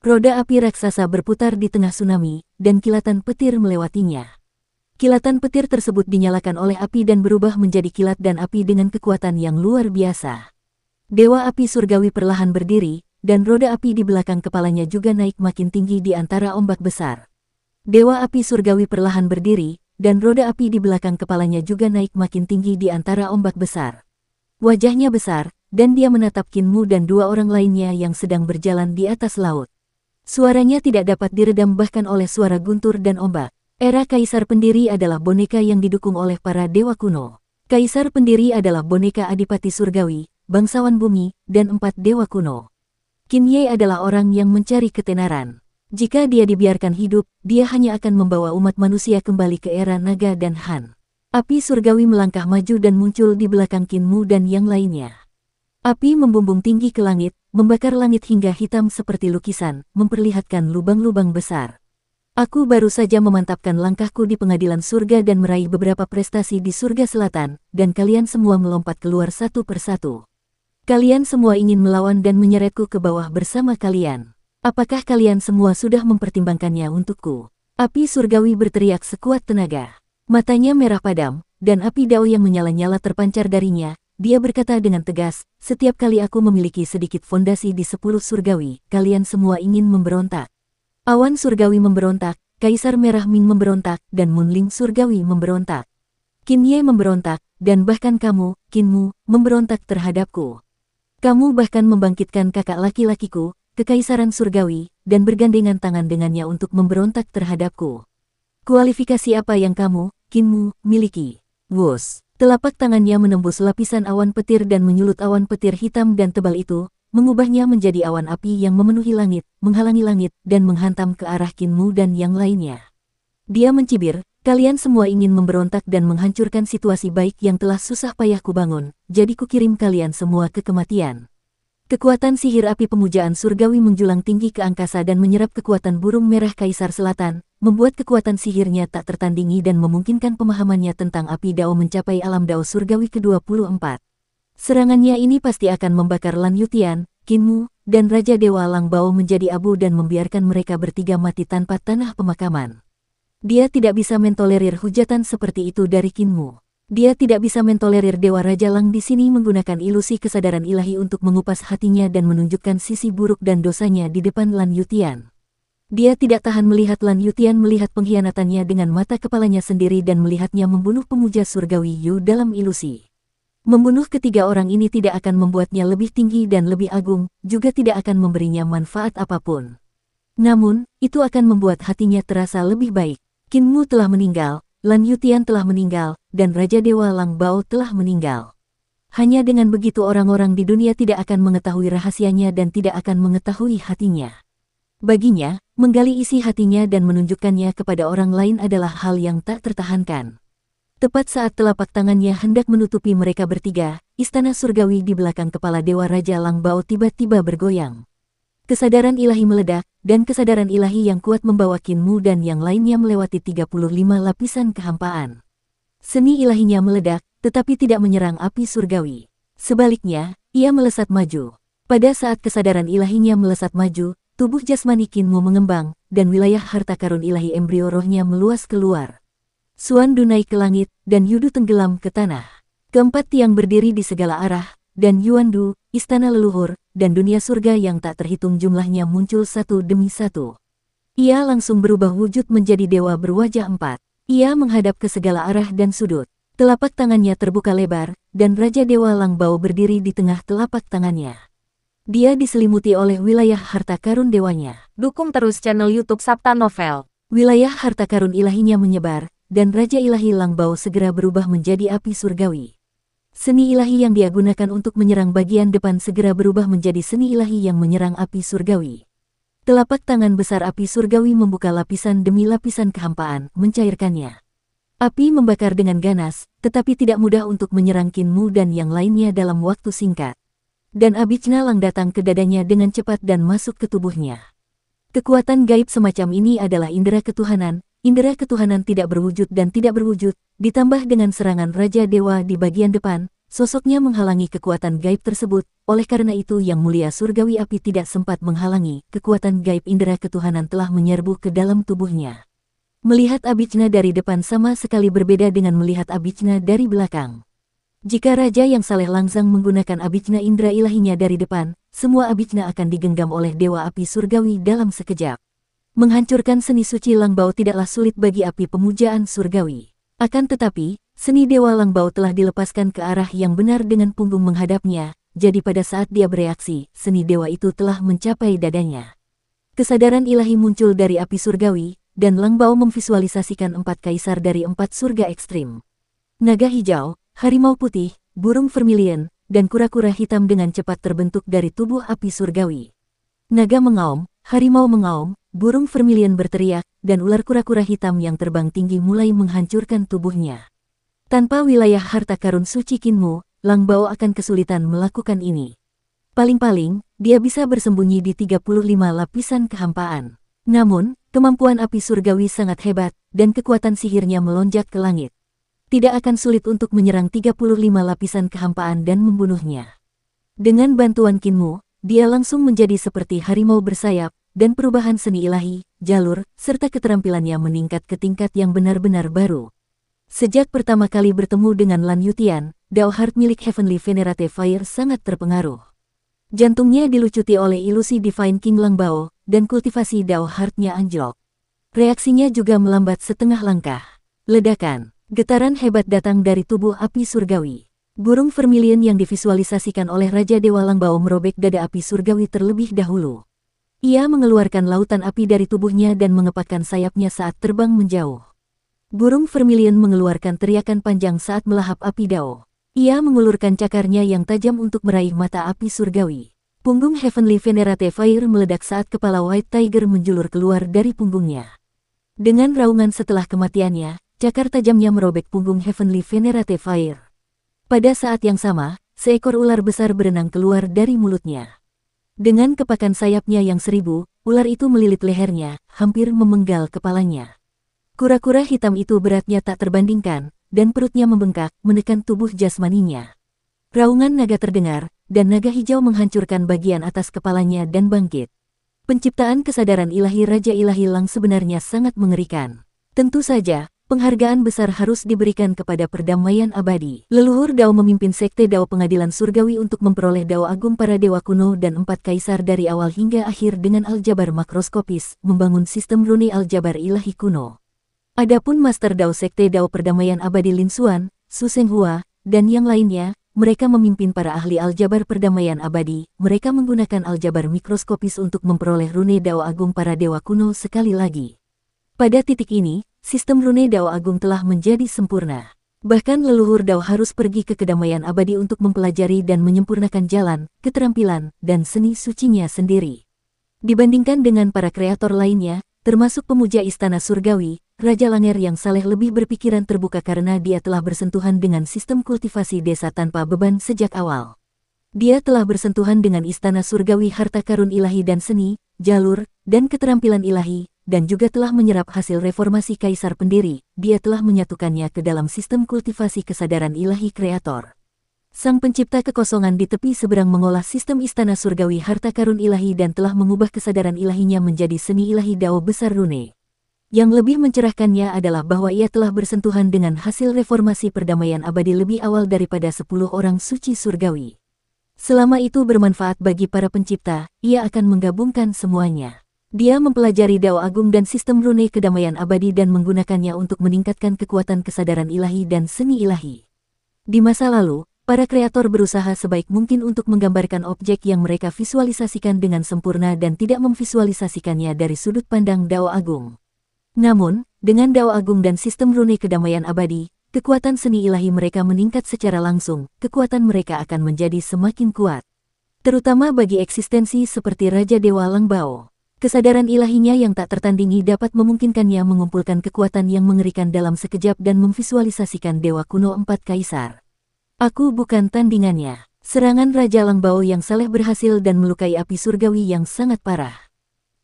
Roda api raksasa berputar di tengah tsunami, dan kilatan petir melewatinya. Kilatan petir tersebut dinyalakan oleh api dan berubah menjadi kilat dan api dengan kekuatan yang luar biasa. Dewa api surgawi perlahan berdiri, dan roda api di belakang kepalanya juga naik makin tinggi di antara ombak besar. Dewa api surgawi perlahan berdiri, dan roda api di belakang kepalanya juga naik makin tinggi di antara ombak besar. Wajahnya besar, dan dia menatap Qin Mu dan dua orang lainnya yang sedang berjalan di atas laut. Suaranya tidak dapat diredam bahkan oleh suara guntur dan ombak. Era Kaisar Pendiri adalah boneka yang didukung oleh para dewa kuno. Kaisar Pendiri adalah boneka Adipati Surgawi, bangsawan bumi, dan 4 dewa kuno. Qin Ye adalah orang yang mencari ketenaran. Jika dia dibiarkan hidup, dia hanya akan membawa umat manusia kembali ke era naga dan Han. Api surgawi melangkah maju dan muncul di belakang Qin Mu dan yang lainnya. Api membumbung tinggi ke langit, membakar langit hingga hitam seperti lukisan, memperlihatkan lubang-lubang besar. Aku baru saja memantapkan langkahku di pengadilan surga dan meraih beberapa prestasi di surga selatan, dan kalian semua melompat keluar satu persatu. Kalian semua ingin melawan dan menyeretku ke bawah bersama kalian. Apakah kalian semua sudah mempertimbangkannya untukku? Api surgawi berteriak sekuat tenaga. Matanya merah padam, dan api dao yang menyala-nyala terpancar darinya. Dia berkata dengan tegas, setiap kali aku memiliki sedikit fondasi di 10 surgawi, kalian semua ingin memberontak. Awan surgawi memberontak, Kaisar Merah Ming memberontak, dan Munling surgawi memberontak. Qin Ye memberontak, dan bahkan kamu, Qin Mu, memberontak terhadapku. Kamu bahkan membangkitkan kakak laki-lakiku, Kekaisaran Surgawi, dan bergandengan tangan dengannya untuk memberontak terhadapku. Kualifikasi apa yang kamu, Qin Mu, miliki? Wus! Telapak tangannya menembus lapisan awan petir dan menyulut awan petir hitam dan tebal itu, mengubahnya menjadi awan api yang memenuhi langit, menghalangi langit, dan menghantam ke arah Qin Mu dan yang lainnya. Dia mencibir, kalian semua ingin memberontak dan menghancurkan situasi baik yang telah susah payah kubangun, jadi kukirim kalian semua ke kematian. Kekuatan sihir api pemujaan surgawi menjulang tinggi ke angkasa dan menyerap kekuatan burung merah Kaisar Selatan, membuat kekuatan sihirnya tak tertandingi dan memungkinkan pemahamannya tentang api dao mencapai alam dao surgawi ke-24. Serangannya ini pasti akan membakar Lan Yutian, Qin Mu, dan Raja Dewa Lang Bao menjadi abu dan membiarkan mereka bertiga mati tanpa tanah pemakaman. Dia tidak bisa mentolerir hujatan seperti itu dari Qin Mu. Dia tidak bisa mentolerir Dewa Raja Lang di sini menggunakan ilusi kesadaran ilahi untuk mengupas hatinya dan menunjukkan sisi buruk dan dosanya di depan Lan Yutian. Dia tidak tahan melihat Lan Yutian melihat pengkhianatannya dengan mata kepalanya sendiri dan melihatnya membunuh pemuja surgawi Yu dalam ilusi. Membunuh ketiga orang ini tidak akan membuatnya lebih tinggi dan lebih agung, juga tidak akan memberinya manfaat apapun. Namun, itu akan membuat hatinya terasa lebih baik. Qin Mu telah meninggal, Lan Yutian telah meninggal, dan Raja Dewa Lang Bao telah meninggal. Hanya dengan begitu orang-orang di dunia tidak akan mengetahui rahasianya dan tidak akan mengetahui hatinya. Baginya, menggali isi hatinya dan menunjukkannya kepada orang lain adalah hal yang tak tertahankan. Tepat saat telapak tangannya hendak menutupi mereka bertiga, istana surgawi di belakang kepala Dewa Raja Lang Bao tiba-tiba bergoyang. Kesadaran ilahi meledak, dan kesadaran ilahi yang kuat membawa Qin Mu dan yang lainnya melewati 35 lapisan kehampaan. Seni ilahinya meledak, tetapi tidak menyerang api surgawi. Sebaliknya, ia melesat maju. Pada saat kesadaran ilahinya melesat maju, tubuh jasmani Qin Mu mengembang, dan wilayah harta karun ilahi embrio rohnya meluas keluar. Suan Du naik ke langit, dan Yudu tenggelam ke tanah. Keempat tiang berdiri di segala arah, dan Yuan Du, istana leluhur, dan dunia surga yang tak terhitung jumlahnya muncul satu demi satu. Ia langsung berubah wujud menjadi dewa berwajah empat. Ia menghadap ke segala arah dan sudut. Telapak tangannya terbuka lebar, dan Raja Dewa Lang Bao berdiri di tengah telapak tangannya. Dia diselimuti oleh wilayah harta karun dewanya. Dukung terus channel YouTube Sabta Novel. Wilayah harta karun ilahinya menyebar, dan Raja Ilahi Lang Bao segera berubah menjadi api surgawi. Seni ilahi yang dia gunakan untuk menyerang bagian depan segera berubah menjadi seni ilahi yang menyerang api surgawi. Telapak tangan besar api surgawi membuka lapisan demi lapisan kehampaan, mencairkannya. Api membakar dengan ganas, tetapi tidak mudah untuk menyerang Qin Mu dan yang lainnya dalam waktu singkat. Dan Abijna Lang datang ke dadanya dengan cepat dan masuk ke tubuhnya. Kekuatan gaib semacam ini adalah indera ketuhanan. Indera ketuhanan tidak berwujud dan tidak berwujud, ditambah dengan serangan Raja Dewa di bagian depan, sosoknya menghalangi kekuatan gaib tersebut, oleh karena itu Yang Mulia Surgawi Api tidak sempat menghalangi, kekuatan gaib indera ketuhanan telah menyerbu ke dalam tubuhnya. Melihat Abijna dari depan sama sekali berbeda dengan melihat Abijna dari belakang. Jika Raja yang saleh langsang menggunakan Abijna indera ilahinya dari depan, semua Abijna akan digenggam oleh Dewa Api Surgawi dalam sekejap. Menghancurkan seni suci Lang Bao tidaklah sulit bagi api pemujaan surgawi. Akan tetapi, seni Dewa Lang Bao telah dilepaskan ke arah yang benar dengan punggung menghadapnya, jadi pada saat dia bereaksi, seni dewa itu telah mencapai dadanya. Kesadaran ilahi muncul dari api surgawi, dan Lang Bao memvisualisasikan 4 kaisar dari 4 surga ekstrim. Naga hijau, harimau putih, burung vermilion, dan kura-kura hitam dengan cepat terbentuk dari tubuh api surgawi. Naga mengaum, harimau mengaum, burung vermilion berteriak, dan ular kura-kura hitam yang terbang tinggi mulai menghancurkan tubuhnya. Tanpa wilayah harta karun suci Qin Mu, Lang Bao akan kesulitan melakukan ini. Paling-paling, dia bisa bersembunyi di 35 lapisan kehampaan. Namun, kemampuan api surgawi sangat hebat, dan kekuatan sihirnya melonjak ke langit. Tidak akan sulit untuk menyerang 35 lapisan kehampaan dan membunuhnya. Dengan bantuan Qin Mu, dia langsung menjadi seperti harimau bersayap, dan perubahan seni ilahi, jalur, serta keterampilannya meningkat ke tingkat yang benar-benar baru. Sejak pertama kali bertemu dengan Lan Yutian, Dao Heart milik Heavenly Venerate Fire sangat terpengaruh. Jantungnya dilucuti oleh ilusi Divine King Lang Bao, dan kultivasi Dao Heart-nya anjlok. Reaksinya juga melambat setengah langkah. Ledakan, getaran hebat datang dari tubuh api surgawi. Burung vermilion yang divisualisasikan oleh Raja Dewa Lang Bao merobek dada api surgawi terlebih dahulu. Ia mengeluarkan lautan api dari tubuhnya dan mengepakkan sayapnya saat terbang menjauh. Burung vermilion mengeluarkan teriakan panjang saat melahap api Dao. Ia mengulurkan cakarnya yang tajam untuk meraih mata api surgawi. Punggung Heavenly Venerate Fire meledak saat kepala White Tiger menjulur keluar dari punggungnya. Dengan raungan setelah kematiannya, cakar tajamnya merobek punggung Heavenly Venerate Fire. Pada saat yang sama, seekor ular besar berenang keluar dari mulutnya. Dengan kepakan sayapnya yang 1000, ular itu melilit lehernya, hampir memenggal kepalanya. Kura-kura hitam itu beratnya tak terbandingkan, dan perutnya membengkak, menekan tubuh jasmaninya. Raungan naga terdengar, dan naga hijau menghancurkan bagian atas kepalanya dan bangkit. Penciptaan kesadaran ilahi Raja Ilahi Lang sebenarnya sangat mengerikan. Tentu saja, penghargaan besar harus diberikan kepada perdamaian abadi. Leluhur Dao memimpin Sekte Dao Pengadilan Surgawi untuk memperoleh Dao Agung para Dewa kuno dan 4 kaisar dari awal hingga akhir dengan aljabar makroskopis, membangun sistem rune aljabar ilahi kuno. Adapun Master Dao Sekte Dao Perdamaian Abadi Lin Xuan, Su Senghua, dan yang lainnya, mereka memimpin para ahli aljabar perdamaian abadi. Mereka menggunakan aljabar mikroskopis untuk memperoleh rune Dao Agung para Dewa kuno sekali lagi. Pada titik ini, sistem rune Dao Agung telah menjadi sempurna. Bahkan leluhur Dao harus pergi ke kedamaian abadi untuk mempelajari dan menyempurnakan jalan, keterampilan, dan seni sucinya sendiri. Dibandingkan dengan para kreator lainnya, termasuk pemuja istana surgawi, Raja Langer yang saleh lebih berpikiran terbuka karena dia telah bersentuhan dengan sistem kultivasi desa tanpa beban sejak awal. Dia telah bersentuhan dengan istana surgawi harta karun ilahi dan seni, jalur, dan keterampilan ilahi, dan juga telah menyerap hasil reformasi kaisar pendiri. Dia telah menyatukannya ke dalam sistem kultivasi kesadaran ilahi kreator. Sang pencipta kekosongan di tepi seberang mengolah sistem istana surgawi harta karun ilahi dan telah mengubah kesadaran ilahinya menjadi seni ilahi Dao besar rune. Yang lebih mencerahkannya adalah bahwa ia telah bersentuhan dengan hasil reformasi perdamaian abadi lebih awal daripada 10 orang suci surgawi. Selama itu bermanfaat bagi para pencipta, ia akan menggabungkan semuanya. Dia mempelajari Dao Agung dan sistem rune kedamaian abadi dan menggunakannya untuk meningkatkan kekuatan kesadaran ilahi dan seni ilahi. Di masa lalu, para kreator berusaha sebaik mungkin untuk menggambarkan objek yang mereka visualisasikan dengan sempurna dan tidak memvisualisasikannya dari sudut pandang Dao Agung. Namun, dengan Dao Agung dan sistem rune kedamaian abadi, kekuatan seni ilahi mereka meningkat secara langsung, kekuatan mereka akan menjadi semakin kuat. Terutama bagi eksistensi seperti Raja Dewa Langbao. Kesadaran ilahinya yang tak tertandingi dapat memungkinkannya mengumpulkan kekuatan yang mengerikan dalam sekejap dan memvisualisasikan Dewa kuno 4 Kaisar. Aku bukan tandingannya. Serangan Raja Langbao yang saleh berhasil dan melukai api surgawi yang sangat parah.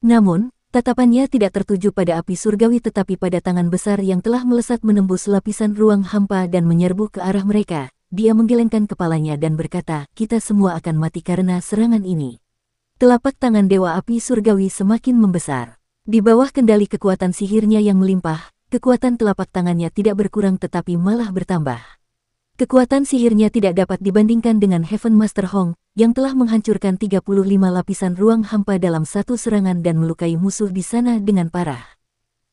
Namun, tatapannya tidak tertuju pada api surgawi tetapi pada tangan besar yang telah melesat menembus lapisan ruang hampa dan menyerbu ke arah mereka. Dia menggelengkan kepalanya dan berkata, "Kita semua akan mati karena serangan ini." Telapak tangan Dewa Api Surgawi semakin membesar. Di bawah kendali kekuatan sihirnya yang melimpah, kekuatan telapak tangannya tidak berkurang tetapi malah bertambah. Kekuatan sihirnya tidak dapat dibandingkan dengan Heaven Master Hong, yang telah menghancurkan 35 lapisan ruang hampa dalam satu serangan dan melukai musuh di sana dengan parah.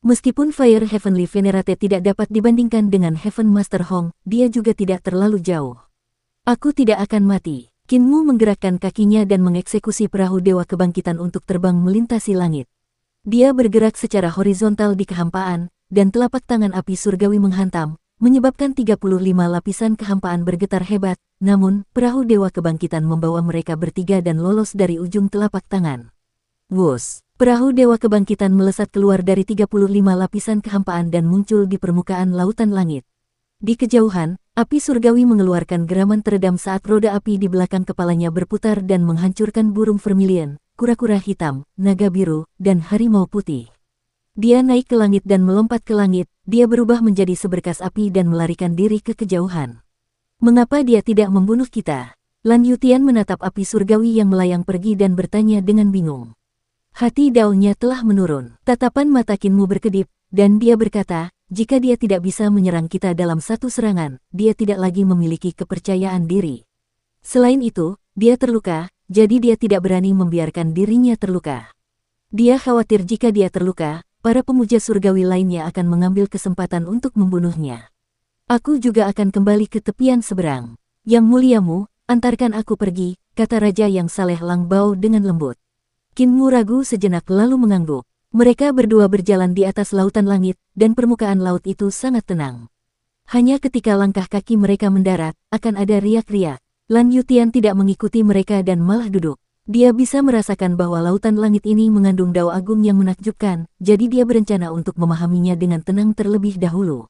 Meskipun Fire Heavenly Venerate tidak dapat dibandingkan dengan Heaven Master Hong, dia juga tidak terlalu jauh. Aku tidak akan mati. Kinmu menggerakkan kakinya dan mengeksekusi perahu Dewa Kebangkitan untuk terbang melintasi langit. Dia bergerak secara horizontal di kehampaan, dan telapak tangan api surgawi menghantam, menyebabkan 35 lapisan kehampaan bergetar hebat, namun, perahu Dewa Kebangkitan membawa mereka bertiga dan lolos dari ujung telapak tangan. Wus! Perahu Dewa Kebangkitan melesat keluar dari 35 lapisan kehampaan dan muncul di permukaan lautan langit. Di kejauhan, api surgawi mengeluarkan geraman teredam saat roda api di belakang kepalanya berputar dan menghancurkan burung vermilion, kura-kura hitam, naga biru, dan harimau putih. Dia naik ke langit dan melompat ke langit, dia berubah menjadi seberkas api dan melarikan diri ke kejauhan. Mengapa dia tidak membunuh kita? Lan Yutian menatap api surgawi yang melayang pergi dan bertanya dengan bingung. Hati daunnya telah menurun. Tatapan mata Kinmu berkedip, dan dia berkata, jika dia tidak bisa menyerang kita dalam satu serangan, dia tidak lagi memiliki kepercayaan diri. Selain itu, dia terluka, jadi dia tidak berani membiarkan dirinya terluka. Dia khawatir jika dia terluka, para pemuja surgawi lainnya akan mengambil kesempatan untuk membunuhnya. Aku juga akan kembali ke tepian seberang. Yang muliamu, antarkan aku pergi, kata Raja yang saleh Langbao dengan lembut. Kinmu ragu sejenak lalu mengangguk. Mereka berdua berjalan di atas lautan langit, dan permukaan laut itu sangat tenang. Hanya ketika langkah kaki mereka mendarat, akan ada riak-riak. Lan Yutian tidak mengikuti mereka dan malah duduk. Dia bisa merasakan bahwa lautan langit ini mengandung Dao Agung yang menakjubkan, jadi dia berencana untuk memahaminya dengan tenang terlebih dahulu.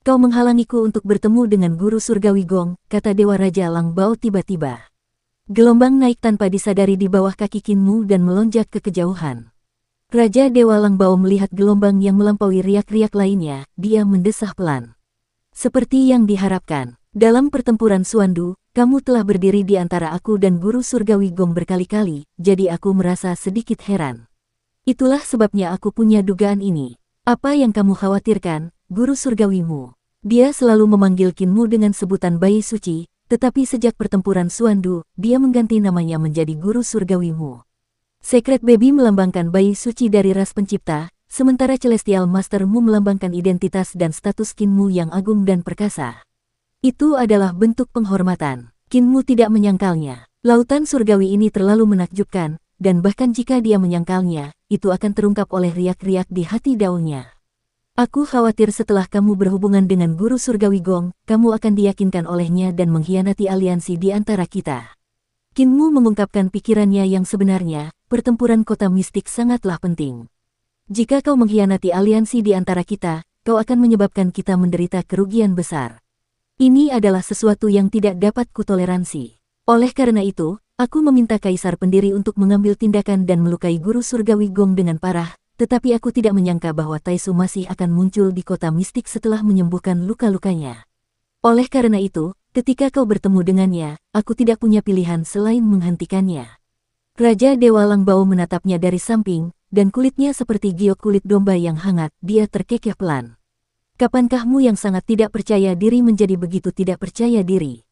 Kau menghalangiku untuk bertemu dengan guru surgawi Gong, kata Dewa Raja Langbao tiba-tiba. Gelombang naik tanpa disadari di bawah kaki Kinmu dan melonjak ke kejauhan. Raja Dewa Langbao melihat gelombang yang melampaui riak-riak lainnya, dia mendesah pelan. Seperti yang diharapkan, dalam pertempuran Suandu, kamu telah berdiri di antara aku dan guru surgawi Gong berkali-kali, jadi aku merasa sedikit heran. Itulah sebabnya aku punya dugaan ini. Apa yang kamu khawatirkan, guru surgawimu? Dia selalu memanggil Kinmu dengan sebutan bayi suci, tetapi sejak pertempuran Suandu, dia mengganti namanya menjadi guru surgawimu. Secret Baby melambangkan bayi suci dari ras pencipta, sementara Celestial Master-mu melambangkan identitas dan status Kinmu yang agung dan perkasa. Itu adalah bentuk penghormatan. Kinmu tidak menyangkalnya. Lautan surgawi ini terlalu menakjubkan, dan bahkan jika dia menyangkalnya, itu akan terungkap oleh riak-riak di hati daunnya. Aku khawatir setelah kamu berhubungan dengan guru surgawi Gong, kamu akan diyakinkan olehnya dan mengkhianati aliansi di antara kita. Qin Mu mengungkapkan pikirannya yang sebenarnya, pertempuran kota mistik sangatlah penting. Jika kau mengkhianati aliansi di antara kita, kau akan menyebabkan kita menderita kerugian besar. Ini adalah sesuatu yang tidak dapat kutoleransi. Oleh karena itu, aku meminta Kaisar Pendiri untuk mengambil tindakan dan melukai guru surgawi Gong dengan parah, tetapi aku tidak menyangka bahwa Taisu masih akan muncul di kota mistik setelah menyembuhkan luka-lukanya. Oleh karena itu, ketika kau bertemu dengannya, aku tidak punya pilihan selain menghentikannya. Raja Dewa Langbao menatapnya dari samping, dan kulitnya seperti giok kulit domba yang hangat, dia terkekeh pelan. Kapankahmu yang sangat tidak percaya diri menjadi begitu tidak percaya diri?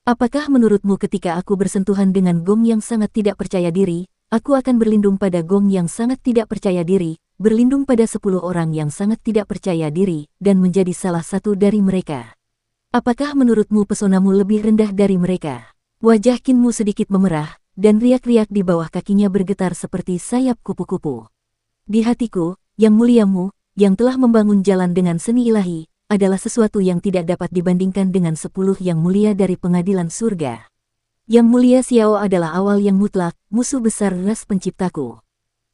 Apakah menurutmu ketika aku bersentuhan dengan Gong yang sangat tidak percaya diri, aku akan berlindung pada Gong yang sangat tidak percaya diri, berlindung pada 10 orang yang sangat tidak percaya diri, dan menjadi salah satu dari mereka? Apakah menurutmu pesonamu lebih rendah dari mereka? Wajah Qin Mu sedikit memerah, dan riak-riak di bawah kakinya bergetar seperti sayap kupu-kupu. Di hatiku, yang muliamu, yang telah membangun jalan dengan seni ilahi, adalah sesuatu yang tidak dapat dibandingkan dengan 10 yang mulia dari pengadilan surga. Yang mulia Xiao adalah awal yang mutlak, musuh besar ras penciptaku.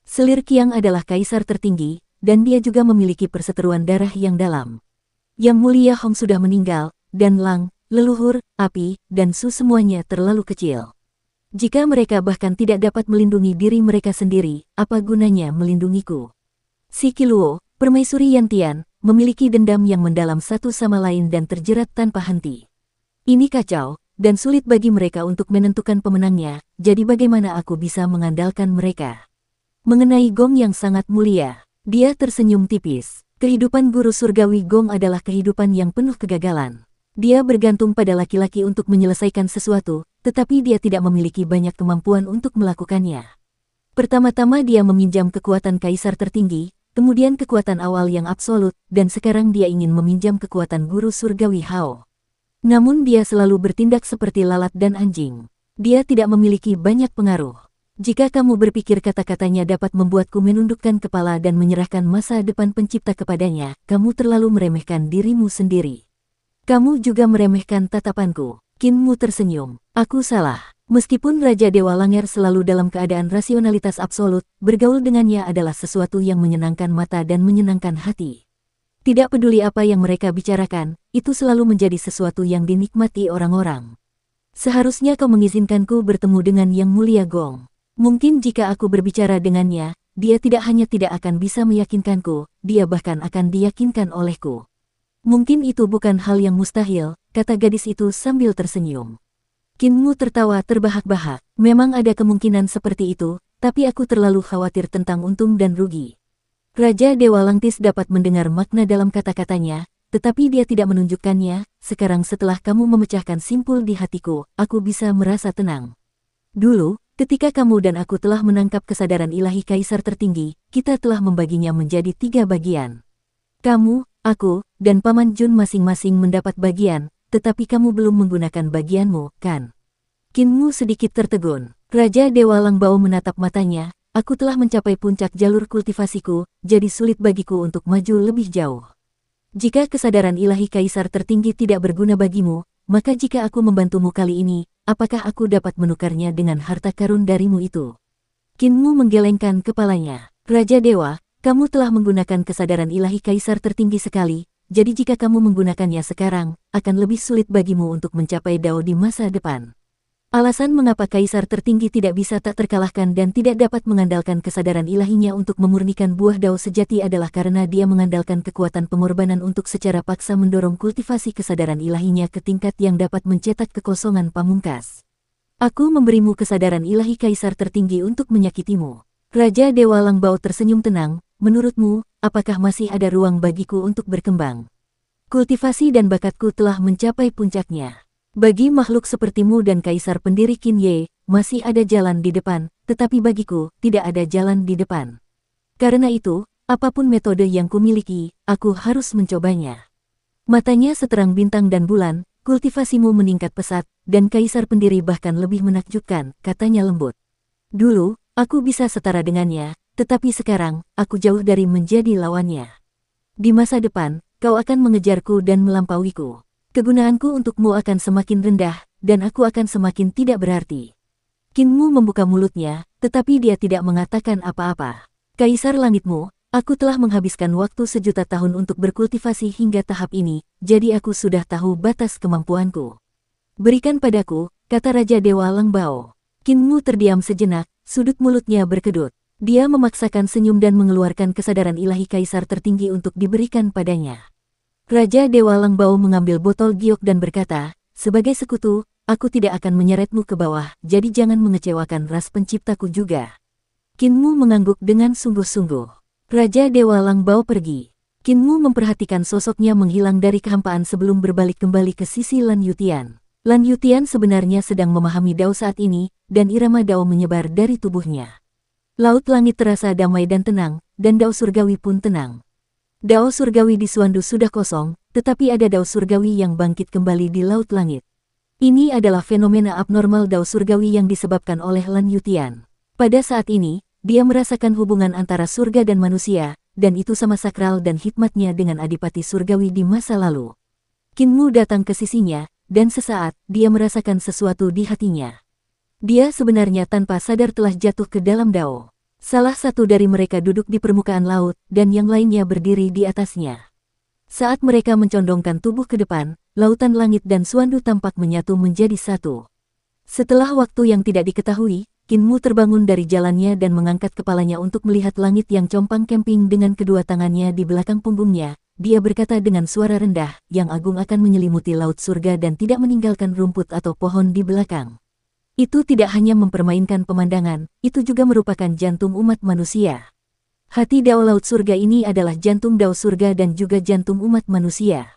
Selir Qiang adalah kaisar tertinggi, dan dia juga memiliki perseteruan darah yang dalam. Yang mulia Hong sudah meninggal, dan Lang, leluhur, api, dan Su semuanya terlalu kecil. Jika mereka bahkan tidak dapat melindungi diri mereka sendiri, apa gunanya melindungiku? Si Qiluo, permaisuri Yantian, memiliki dendam yang mendalam satu sama lain dan terjerat tanpa henti. Ini kacau, dan sulit bagi mereka untuk menentukan pemenangnya, jadi bagaimana aku bisa mengandalkan mereka? Mengenai Gong yang sangat mulia, dia tersenyum tipis. Kehidupan guru surgawi Gong adalah kehidupan yang penuh kegagalan. Dia bergantung pada laki-laki untuk menyelesaikan sesuatu, tetapi dia tidak memiliki banyak kemampuan untuk melakukannya. Pertama-tama dia meminjam kekuatan kaisar tertinggi, kemudian kekuatan awal yang absolut, dan sekarang dia ingin meminjam kekuatan guru surgawi Hao. Namun dia selalu bertindak seperti lalat dan anjing. Dia tidak memiliki banyak pengaruh. Jika kamu berpikir kata-katanya dapat membuatku menundukkan kepala dan menyerahkan masa depan pencipta kepadanya, kamu terlalu meremehkan dirimu sendiri. Kamu juga meremehkan tatapanku. Qin Mu tersenyum. Aku salah. Meskipun Raja Dewa Langer selalu dalam keadaan rasionalitas absolut, bergaul dengannya adalah sesuatu yang menyenangkan mata dan menyenangkan hati. Tidak peduli apa yang mereka bicarakan, itu selalu menjadi sesuatu yang dinikmati orang-orang. Seharusnya kau mengizinkanku bertemu dengan Yang Mulia Gong. Mungkin jika aku berbicara dengannya, dia tidak hanya tidak akan bisa meyakinkanku, dia bahkan akan diyakinkan olehku. Mungkin itu bukan hal yang mustahil, kata gadis itu sambil tersenyum. Qin Mu tertawa terbahak-bahak. Memang ada kemungkinan seperti itu, tapi aku terlalu khawatir tentang untung dan rugi. Raja Dewa Langtis dapat mendengar makna dalam kata-katanya, tetapi dia tidak menunjukkannya. Sekarang setelah kamu memecahkan simpul di hatiku, aku bisa merasa tenang. Dulu, ketika kamu dan aku telah menangkap kesadaran ilahi kaisar tertinggi, kita telah membaginya menjadi 3 bagian. Kamu, aku, dan Paman Jun masing-masing mendapat bagian, tetapi kamu belum menggunakan bagianmu, kan? Qin Mu sedikit tertegun. Raja Dewa Langbao menatap matanya. Aku telah mencapai puncak jalur kultivasiku, jadi sulit bagiku untuk maju lebih jauh. Jika kesadaran ilahi kaisar tertinggi tidak berguna bagimu, maka jika aku membantumu kali ini, apakah aku dapat menukarnya dengan harta karun darimu itu? Qin Mu menggelengkan kepalanya. Raja Dewa, kamu telah menggunakan kesadaran ilahi kaisar tertinggi sekali, jadi jika kamu menggunakannya sekarang, akan lebih sulit bagimu untuk mencapai Dao di masa depan. Alasan mengapa kaisar tertinggi tidak bisa tak terkalahkan dan tidak dapat mengandalkan kesadaran ilahinya untuk memurnikan buah Dao sejati adalah karena dia mengandalkan kekuatan pengorbanan untuk secara paksa mendorong kultivasi kesadaran ilahinya ke tingkat yang dapat mencetak kekosongan pamungkas. Aku memberimu kesadaran ilahi kaisar tertinggi untuk menyakitimu. Raja Dewa Langbao tersenyum tenang. Menurutmu, apakah masih ada ruang bagiku untuk berkembang? Kultivasi dan bakatku telah mencapai puncaknya. Bagi makhluk sepertimu dan Kaisar Pendiri Qin Ye, masih ada jalan di depan, tetapi bagiku, tidak ada jalan di depan. Karena itu, apapun metode yang kumiliki, aku harus mencobanya. Matanya seterang bintang dan bulan, kultivasimu meningkat pesat, dan Kaisar Pendiri bahkan lebih menakjubkan, katanya lembut. Dulu, aku bisa setara dengannya, tetapi sekarang, aku jauh dari menjadi lawannya. Di masa depan, kau akan mengejarku dan melampauiku. Kegunaanku untukmu akan semakin rendah, dan aku akan semakin tidak berarti. Qin Mu membuka mulutnya, tetapi dia tidak mengatakan apa-apa. Kaisar langitmu, aku telah menghabiskan waktu sejuta tahun untuk berkultivasi hingga tahap ini, jadi aku sudah tahu batas kemampuanku. Berikan padaku, kata Raja Dewa Langbao. Qin Mu terdiam sejenak, sudut mulutnya berkedut. Dia memaksakan senyum dan mengeluarkan kesadaran ilahi kaisar tertinggi untuk diberikan padanya. Raja Dewa Langbao mengambil botol giok dan berkata, sebagai sekutu, aku tidak akan menyeretmu ke bawah, jadi jangan mengecewakan ras penciptaku juga. Qin Mu mengangguk dengan sungguh-sungguh. Raja Dewa Langbao pergi. Qin Mu memperhatikan sosoknya menghilang dari kehampaan sebelum berbalik kembali ke sisi Lan Yutian. Lan Yutian sebenarnya sedang memahami Dao saat ini, dan irama Dao menyebar dari tubuhnya. Laut langit terasa damai dan tenang, dan Dao surgawi pun tenang. Dao surgawi di Suandu sudah kosong, tetapi ada Dao surgawi yang bangkit kembali di laut langit. Ini adalah fenomena abnormal Dao surgawi yang disebabkan oleh Lan Yutian. Pada saat ini, dia merasakan hubungan antara surga dan manusia, dan itu sama sakral dan hikmatnya dengan adipati surgawi di masa lalu. Qin Mu datang ke sisinya, dan sesaat, dia merasakan sesuatu di hatinya. Dia sebenarnya tanpa sadar telah jatuh ke dalam Dao. Salah satu dari mereka duduk di permukaan laut, dan yang lainnya berdiri di atasnya. Saat mereka mencondongkan tubuh ke depan, lautan langit dan Suandu tampak menyatu menjadi satu. Setelah waktu yang tidak diketahui, Qin Mu terbangun dari jalannya dan mengangkat kepalanya untuk melihat langit yang compang-camping dengan kedua tangannya di belakang punggungnya. Dia berkata dengan suara rendah, yang agung akan menyelimuti laut surga dan tidak meninggalkan rumput atau pohon di belakang. Itu tidak hanya mempermainkan pemandangan, itu juga merupakan jantung umat manusia. Hati Dao Laut Surga ini adalah jantung Dao Surga dan juga jantung umat manusia.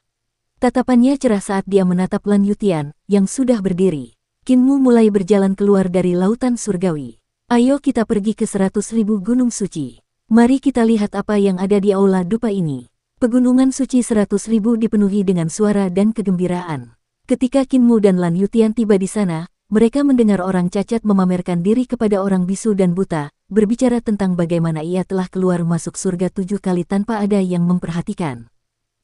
Tatapannya cerah saat dia menatap Lan Yutian, yang sudah berdiri. Qin Mu mulai berjalan keluar dari lautan surgawi. Ayo kita pergi ke 100.000 gunung suci. Mari kita lihat apa yang ada di aula dupa ini. Pegunungan suci 100.000 dipenuhi dengan suara dan kegembiraan. Ketika Qin Mu dan Lan Yutian tiba di sana, mereka mendengar orang cacat memamerkan diri kepada orang bisu dan buta, berbicara tentang bagaimana ia telah keluar masuk surga 7 kali tanpa ada yang memperhatikan.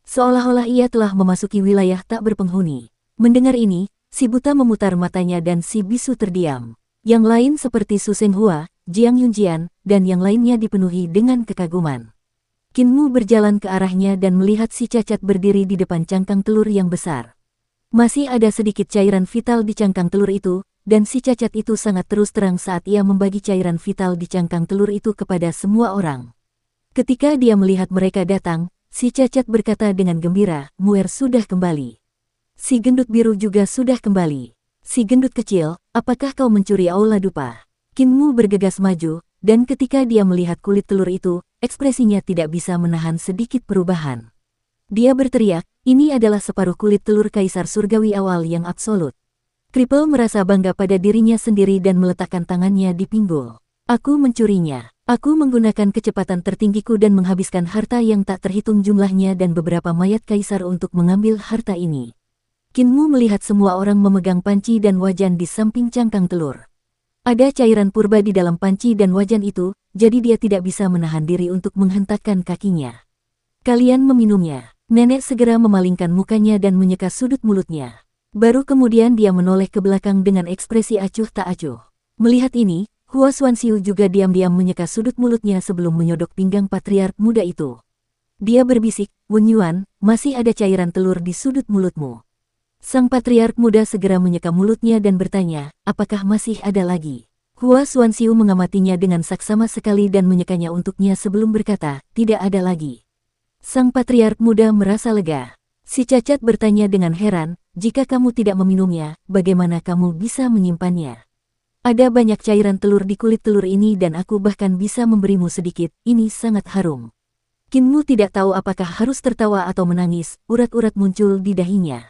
Seolah-olah ia telah memasuki wilayah tak berpenghuni. Mendengar ini, si buta memutar matanya dan si bisu terdiam. Yang lain seperti Su Senghua, Jiang Yunjian, dan yang lainnya dipenuhi dengan kekaguman. Qin Mu berjalan ke arahnya dan melihat si cacat berdiri di depan cangkang telur yang besar. Masih ada sedikit cairan vital di cangkang telur itu, dan si cacat itu sangat terus terang saat ia membagi cairan vital di cangkang telur itu kepada semua orang. Ketika dia melihat mereka datang, si cacat berkata dengan gembira, Muer sudah kembali. Si gendut biru juga sudah kembali. Si gendut kecil, apakah kau mencuri aula dupa? Qin Mu bergegas maju, dan ketika dia melihat kulit telur itu, ekspresinya tidak bisa menahan sedikit perubahan. Dia berteriak, ini adalah separuh kulit telur kaisar surgawi awal yang absolut. Kripel merasa bangga pada dirinya sendiri dan meletakkan tangannya di pinggul. Aku mencurinya. Aku menggunakan kecepatan tertinggiku dan menghabiskan harta yang tak terhitung jumlahnya dan beberapa mayat kaisar untuk mengambil harta ini. Qin Mu melihat semua orang memegang panci dan wajan di samping cangkang telur. Ada cairan purba di dalam panci dan wajan itu, jadi dia tidak bisa menahan diri untuk menghentakkan kakinya. Kalian meminumnya. Nenek segera memalingkan mukanya dan menyeka sudut mulutnya. Baru kemudian dia menoleh ke belakang dengan ekspresi acuh tak acuh. Melihat ini, Hua Xuanxiu juga diam-diam menyeka sudut mulutnya sebelum menyodok pinggang patriark muda itu. Dia berbisik, Wen Yuan, masih ada cairan telur di sudut mulutmu. Sang patriark muda segera menyeka mulutnya dan bertanya, apakah masih ada lagi? Hua Xuanxiu mengamatinya dengan saksama sekali dan menyekanya untuknya sebelum berkata, tidak ada lagi. Sang patriark muda merasa lega. Si cacat bertanya dengan heran, jika kamu tidak meminumnya, bagaimana kamu bisa menyimpannya? Ada banyak cairan telur di kulit telur ini dan aku bahkan bisa memberimu sedikit, ini sangat harum. Qin Mu tidak tahu apakah harus tertawa atau menangis, urat-urat muncul di dahinya.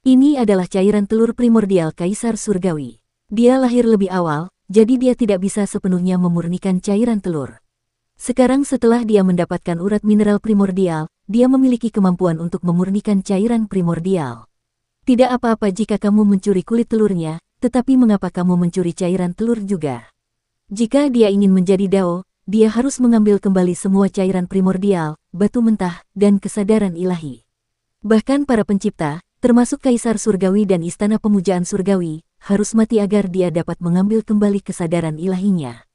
Ini adalah cairan telur primordial kaisar surgawi. Dia lahir lebih awal, jadi dia tidak bisa sepenuhnya memurnikan cairan telur. Sekarang setelah dia mendapatkan urat mineral primordial, dia memiliki kemampuan untuk memurnikan cairan primordial. Tidak apa-apa jika kamu mencuri kulit telurnya, tetapi mengapa kamu mencuri cairan telur juga? Jika dia ingin menjadi Dao, dia harus mengambil kembali semua cairan primordial, batu mentah, dan kesadaran ilahi. Bahkan para pencipta, termasuk Kaisar Surgawi dan Istana Pemujaan Surgawi, harus mati agar dia dapat mengambil kembali kesadaran ilahinya.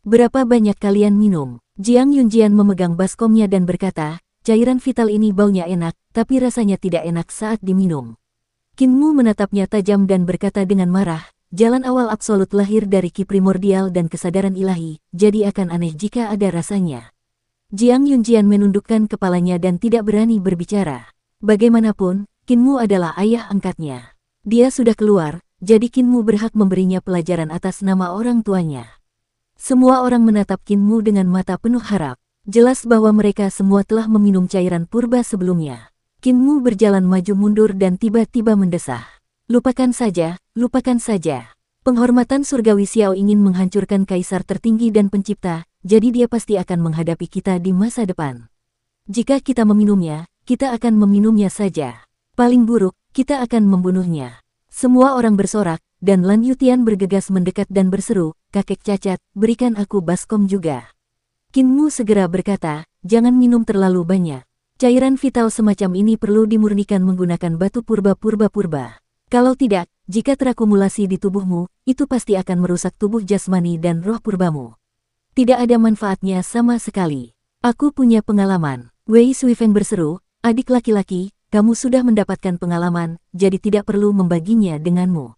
Berapa banyak kalian minum? Jiang Yunjian memegang baskomnya dan berkata, cairan vital ini baunya enak, tapi rasanya tidak enak saat diminum. Qin Mu menatapnya tajam dan berkata dengan marah, jalan awal absolut lahir dari ki primordial dan kesadaran ilahi, jadi akan aneh jika ada rasanya. Jiang Yunjian menundukkan kepalanya dan tidak berani berbicara. Bagaimanapun, Qin Mu adalah ayah angkatnya. Dia sudah keluar, jadi Qin Mu berhak memberinya pelajaran atas nama orang tuanya. Semua orang menatap Qin Mu dengan mata penuh harap. Jelas bahwa mereka semua telah meminum cairan purba sebelumnya. Qin Mu berjalan maju mundur dan tiba-tiba mendesah. Lupakan saja, lupakan saja. Penghormatan surgawi Xiao ingin menghancurkan kaisar tertinggi dan pencipta, jadi dia pasti akan menghadapi kita di masa depan. Jika kita meminumnya, kita akan meminumnya saja. Paling buruk, kita akan membunuhnya. Semua orang bersorak, dan Lan Yutian bergegas mendekat dan berseru, kakek cacat, berikan aku baskom juga. Qin Mu segera berkata, jangan minum terlalu banyak. Cairan vital semacam ini perlu dimurnikan menggunakan batu purba. Kalau tidak, jika terakumulasi di tubuhmu, itu pasti akan merusak tubuh jasmani dan roh purbamu. Tidak ada manfaatnya sama sekali. Aku punya pengalaman. Wei Suifeng berseru, adik laki-laki, kamu sudah mendapatkan pengalaman, jadi tidak perlu membaginya denganmu.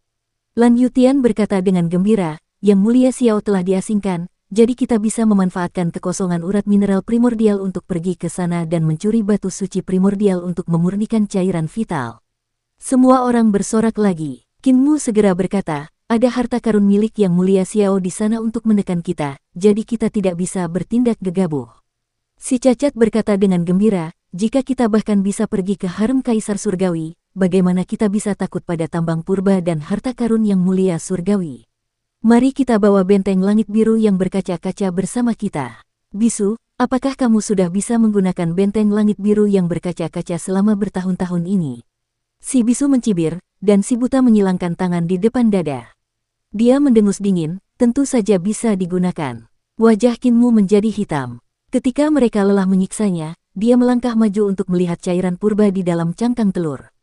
Lan Yutian berkata dengan gembira, Yang Mulia Xiao telah diasingkan, jadi kita bisa memanfaatkan kekosongan urat mineral primordial untuk pergi ke sana dan mencuri batu suci primordial untuk memurnikan cairan vital. Semua orang bersorak lagi. Qin Mu segera berkata, ada harta karun milik Yang Mulia Xiao di sana untuk menekan kita, jadi kita tidak bisa bertindak gegabah. Si cacat berkata dengan gembira, jika kita bahkan bisa pergi ke harem Kaisar Surgawi, bagaimana kita bisa takut pada tambang purba dan harta karun Yang Mulia Surgawi? Mari kita bawa benteng langit biru yang berkaca-kaca bersama kita. Bisu, apakah kamu sudah bisa menggunakan benteng langit biru yang berkaca-kaca selama bertahun-tahun ini? Si bisu mencibir, dan si buta menyilangkan tangan di depan dada. Dia mendengus dingin, tentu saja bisa digunakan. Wajah Qin Mu menjadi hitam. Ketika mereka lelah menyiksanya, dia melangkah maju untuk melihat cairan purba di dalam cangkang telur.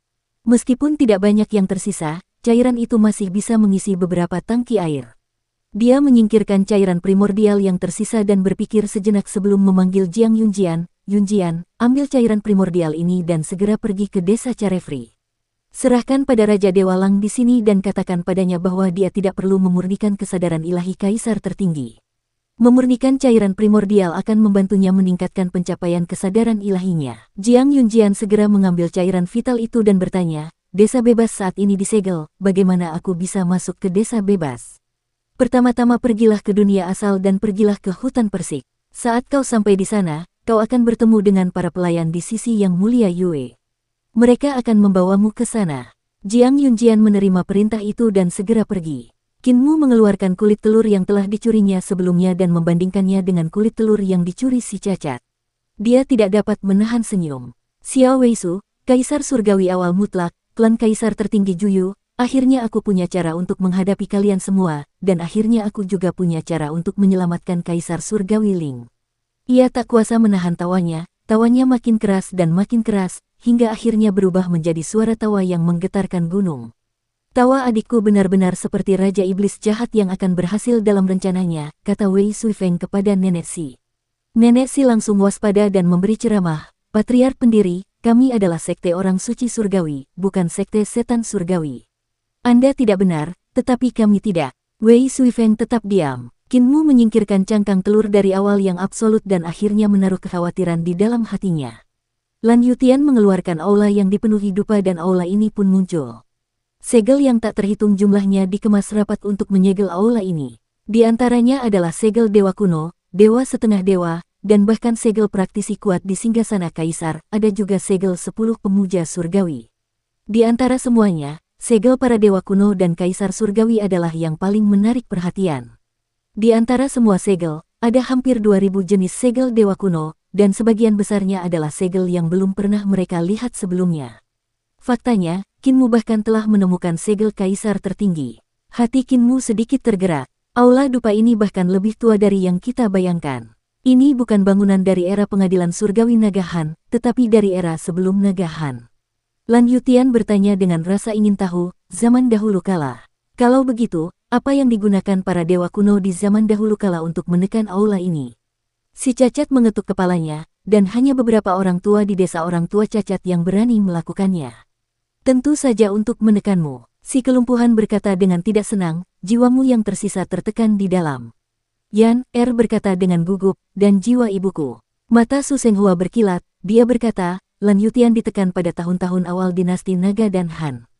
Meskipun tidak banyak yang tersisa, cairan itu masih bisa mengisi beberapa tangki air. Dia menyingkirkan cairan primordial yang tersisa dan berpikir sejenak sebelum memanggil Jiang Yunjian. Yunjian, ambil cairan primordial ini dan segera pergi ke desa Carefree. Serahkan pada Raja Dewa Lang di sini dan katakan padanya bahwa dia tidak perlu memurnikan kesadaran ilahi kaisar tertinggi. Memurnikan cairan primordial akan membantunya meningkatkan pencapaian kesadaran ilahinya. Jiang Yunjian segera mengambil cairan vital itu dan bertanya, desa bebas saat ini disegel, bagaimana aku bisa masuk ke desa bebas? Pertama-tama pergilah ke dunia asal dan pergilah ke hutan persik. Saat kau sampai di sana, kau akan bertemu dengan para pelayan di sisi Yang Mulia Yue. Mereka akan membawamu ke sana. Jiang Yunjian menerima perintah itu dan segera pergi. Qin Mu mengeluarkan kulit telur yang telah dicurinya sebelumnya dan membandingkannya dengan kulit telur yang dicuri si cacat. Dia tidak dapat menahan senyum. Xiao Weisu, Kaisar Surgawi awal mutlak, klan Kaisar tertinggi Juyu, akhirnya aku punya cara untuk menghadapi kalian semua, dan akhirnya aku juga punya cara untuk menyelamatkan Kaisar Surgawi Ling. Ia tak kuasa menahan tawanya makin keras dan makin keras, hingga akhirnya berubah menjadi suara tawa yang menggetarkan gunung. Tawa adikku benar-benar seperti Raja Iblis jahat yang akan berhasil dalam rencananya, kata Wei Suifeng kepada Nenek Si. Nenek Si langsung waspada dan memberi ceramah, Patriark pendiri, kami adalah sekte orang suci surgawi, bukan sekte setan surgawi. Anda tidak benar, tetapi kami tidak. Wei Suifeng tetap diam. Qin Mu menyingkirkan cangkang telur dari awal yang absolut dan akhirnya menaruh kekhawatiran di dalam hatinya. Lan Yutian mengeluarkan aula yang dipenuhi dupa dan aula ini pun muncul. Segel yang tak terhitung jumlahnya dikemas rapat untuk menyegel aula ini. Di antaranya adalah segel dewa kuno, dewa setengah dewa, dan bahkan segel praktisi kuat di singgasana kaisar, ada juga segel 10 pemuja surgawi. Di antara semuanya, segel para dewa kuno dan kaisar surgawi adalah yang paling menarik perhatian. Di antara semua segel, ada hampir 2000 jenis segel dewa kuno, dan sebagian besarnya adalah segel yang belum pernah mereka lihat sebelumnya. Faktanya, Qin Mu bahkan telah menemukan segel kaisar tertinggi. Hati Qin Mu sedikit tergerak. Aula dupa ini bahkan lebih tua dari yang kita bayangkan. Ini bukan bangunan dari era pengadilan surgawi Naga Han, tetapi dari era sebelum Naga Han. Lan Yutian bertanya dengan rasa ingin tahu, zaman dahulu kala. Kalau begitu, apa yang digunakan para dewa kuno di zaman dahulu kala untuk menekan aula ini? Si cacat mengetuk kepalanya, dan hanya beberapa orang tua di desa orang tua cacat yang berani melakukannya. Tentu saja untuk menekanmu, si kelumpuhan berkata dengan tidak senang, jiwamu yang tersisa tertekan di dalam. Yan berkata dengan gugup, dan jiwa ibuku. Mata Su Senghua berkilat, dia berkata, Lan Yutian ditekan pada tahun-tahun awal dinasti Naga dan Han.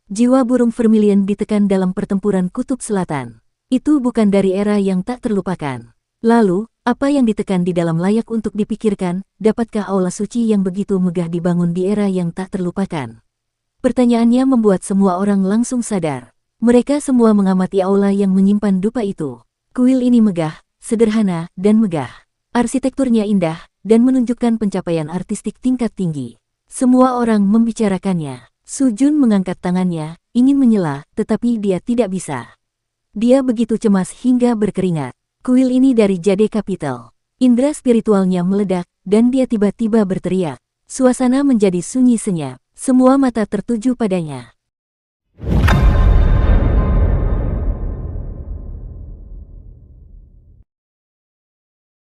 Jiwa burung vermilion ditekan dalam pertempuran Kutub Selatan. Itu bukan dari era yang tak terlupakan. Lalu, apa yang ditekan di dalam layak untuk dipikirkan, dapatkah aula suci yang begitu megah dibangun di era yang tak terlupakan? Pertanyaannya membuat semua orang langsung sadar. Mereka semua mengamati aula yang menyimpan dupa itu. Kuil ini megah, sederhana, dan megah. Arsitekturnya indah, dan menunjukkan pencapaian artistik tingkat tinggi. Semua orang membicarakannya. Su Jun mengangkat tangannya, ingin menyela, tetapi dia tidak bisa. Dia begitu cemas hingga berkeringat. Kuil ini dari Jade Capital. Indra spiritualnya meledak, dan dia tiba-tiba berteriak. Suasana menjadi sunyi senyap. Semua mata tertuju padanya.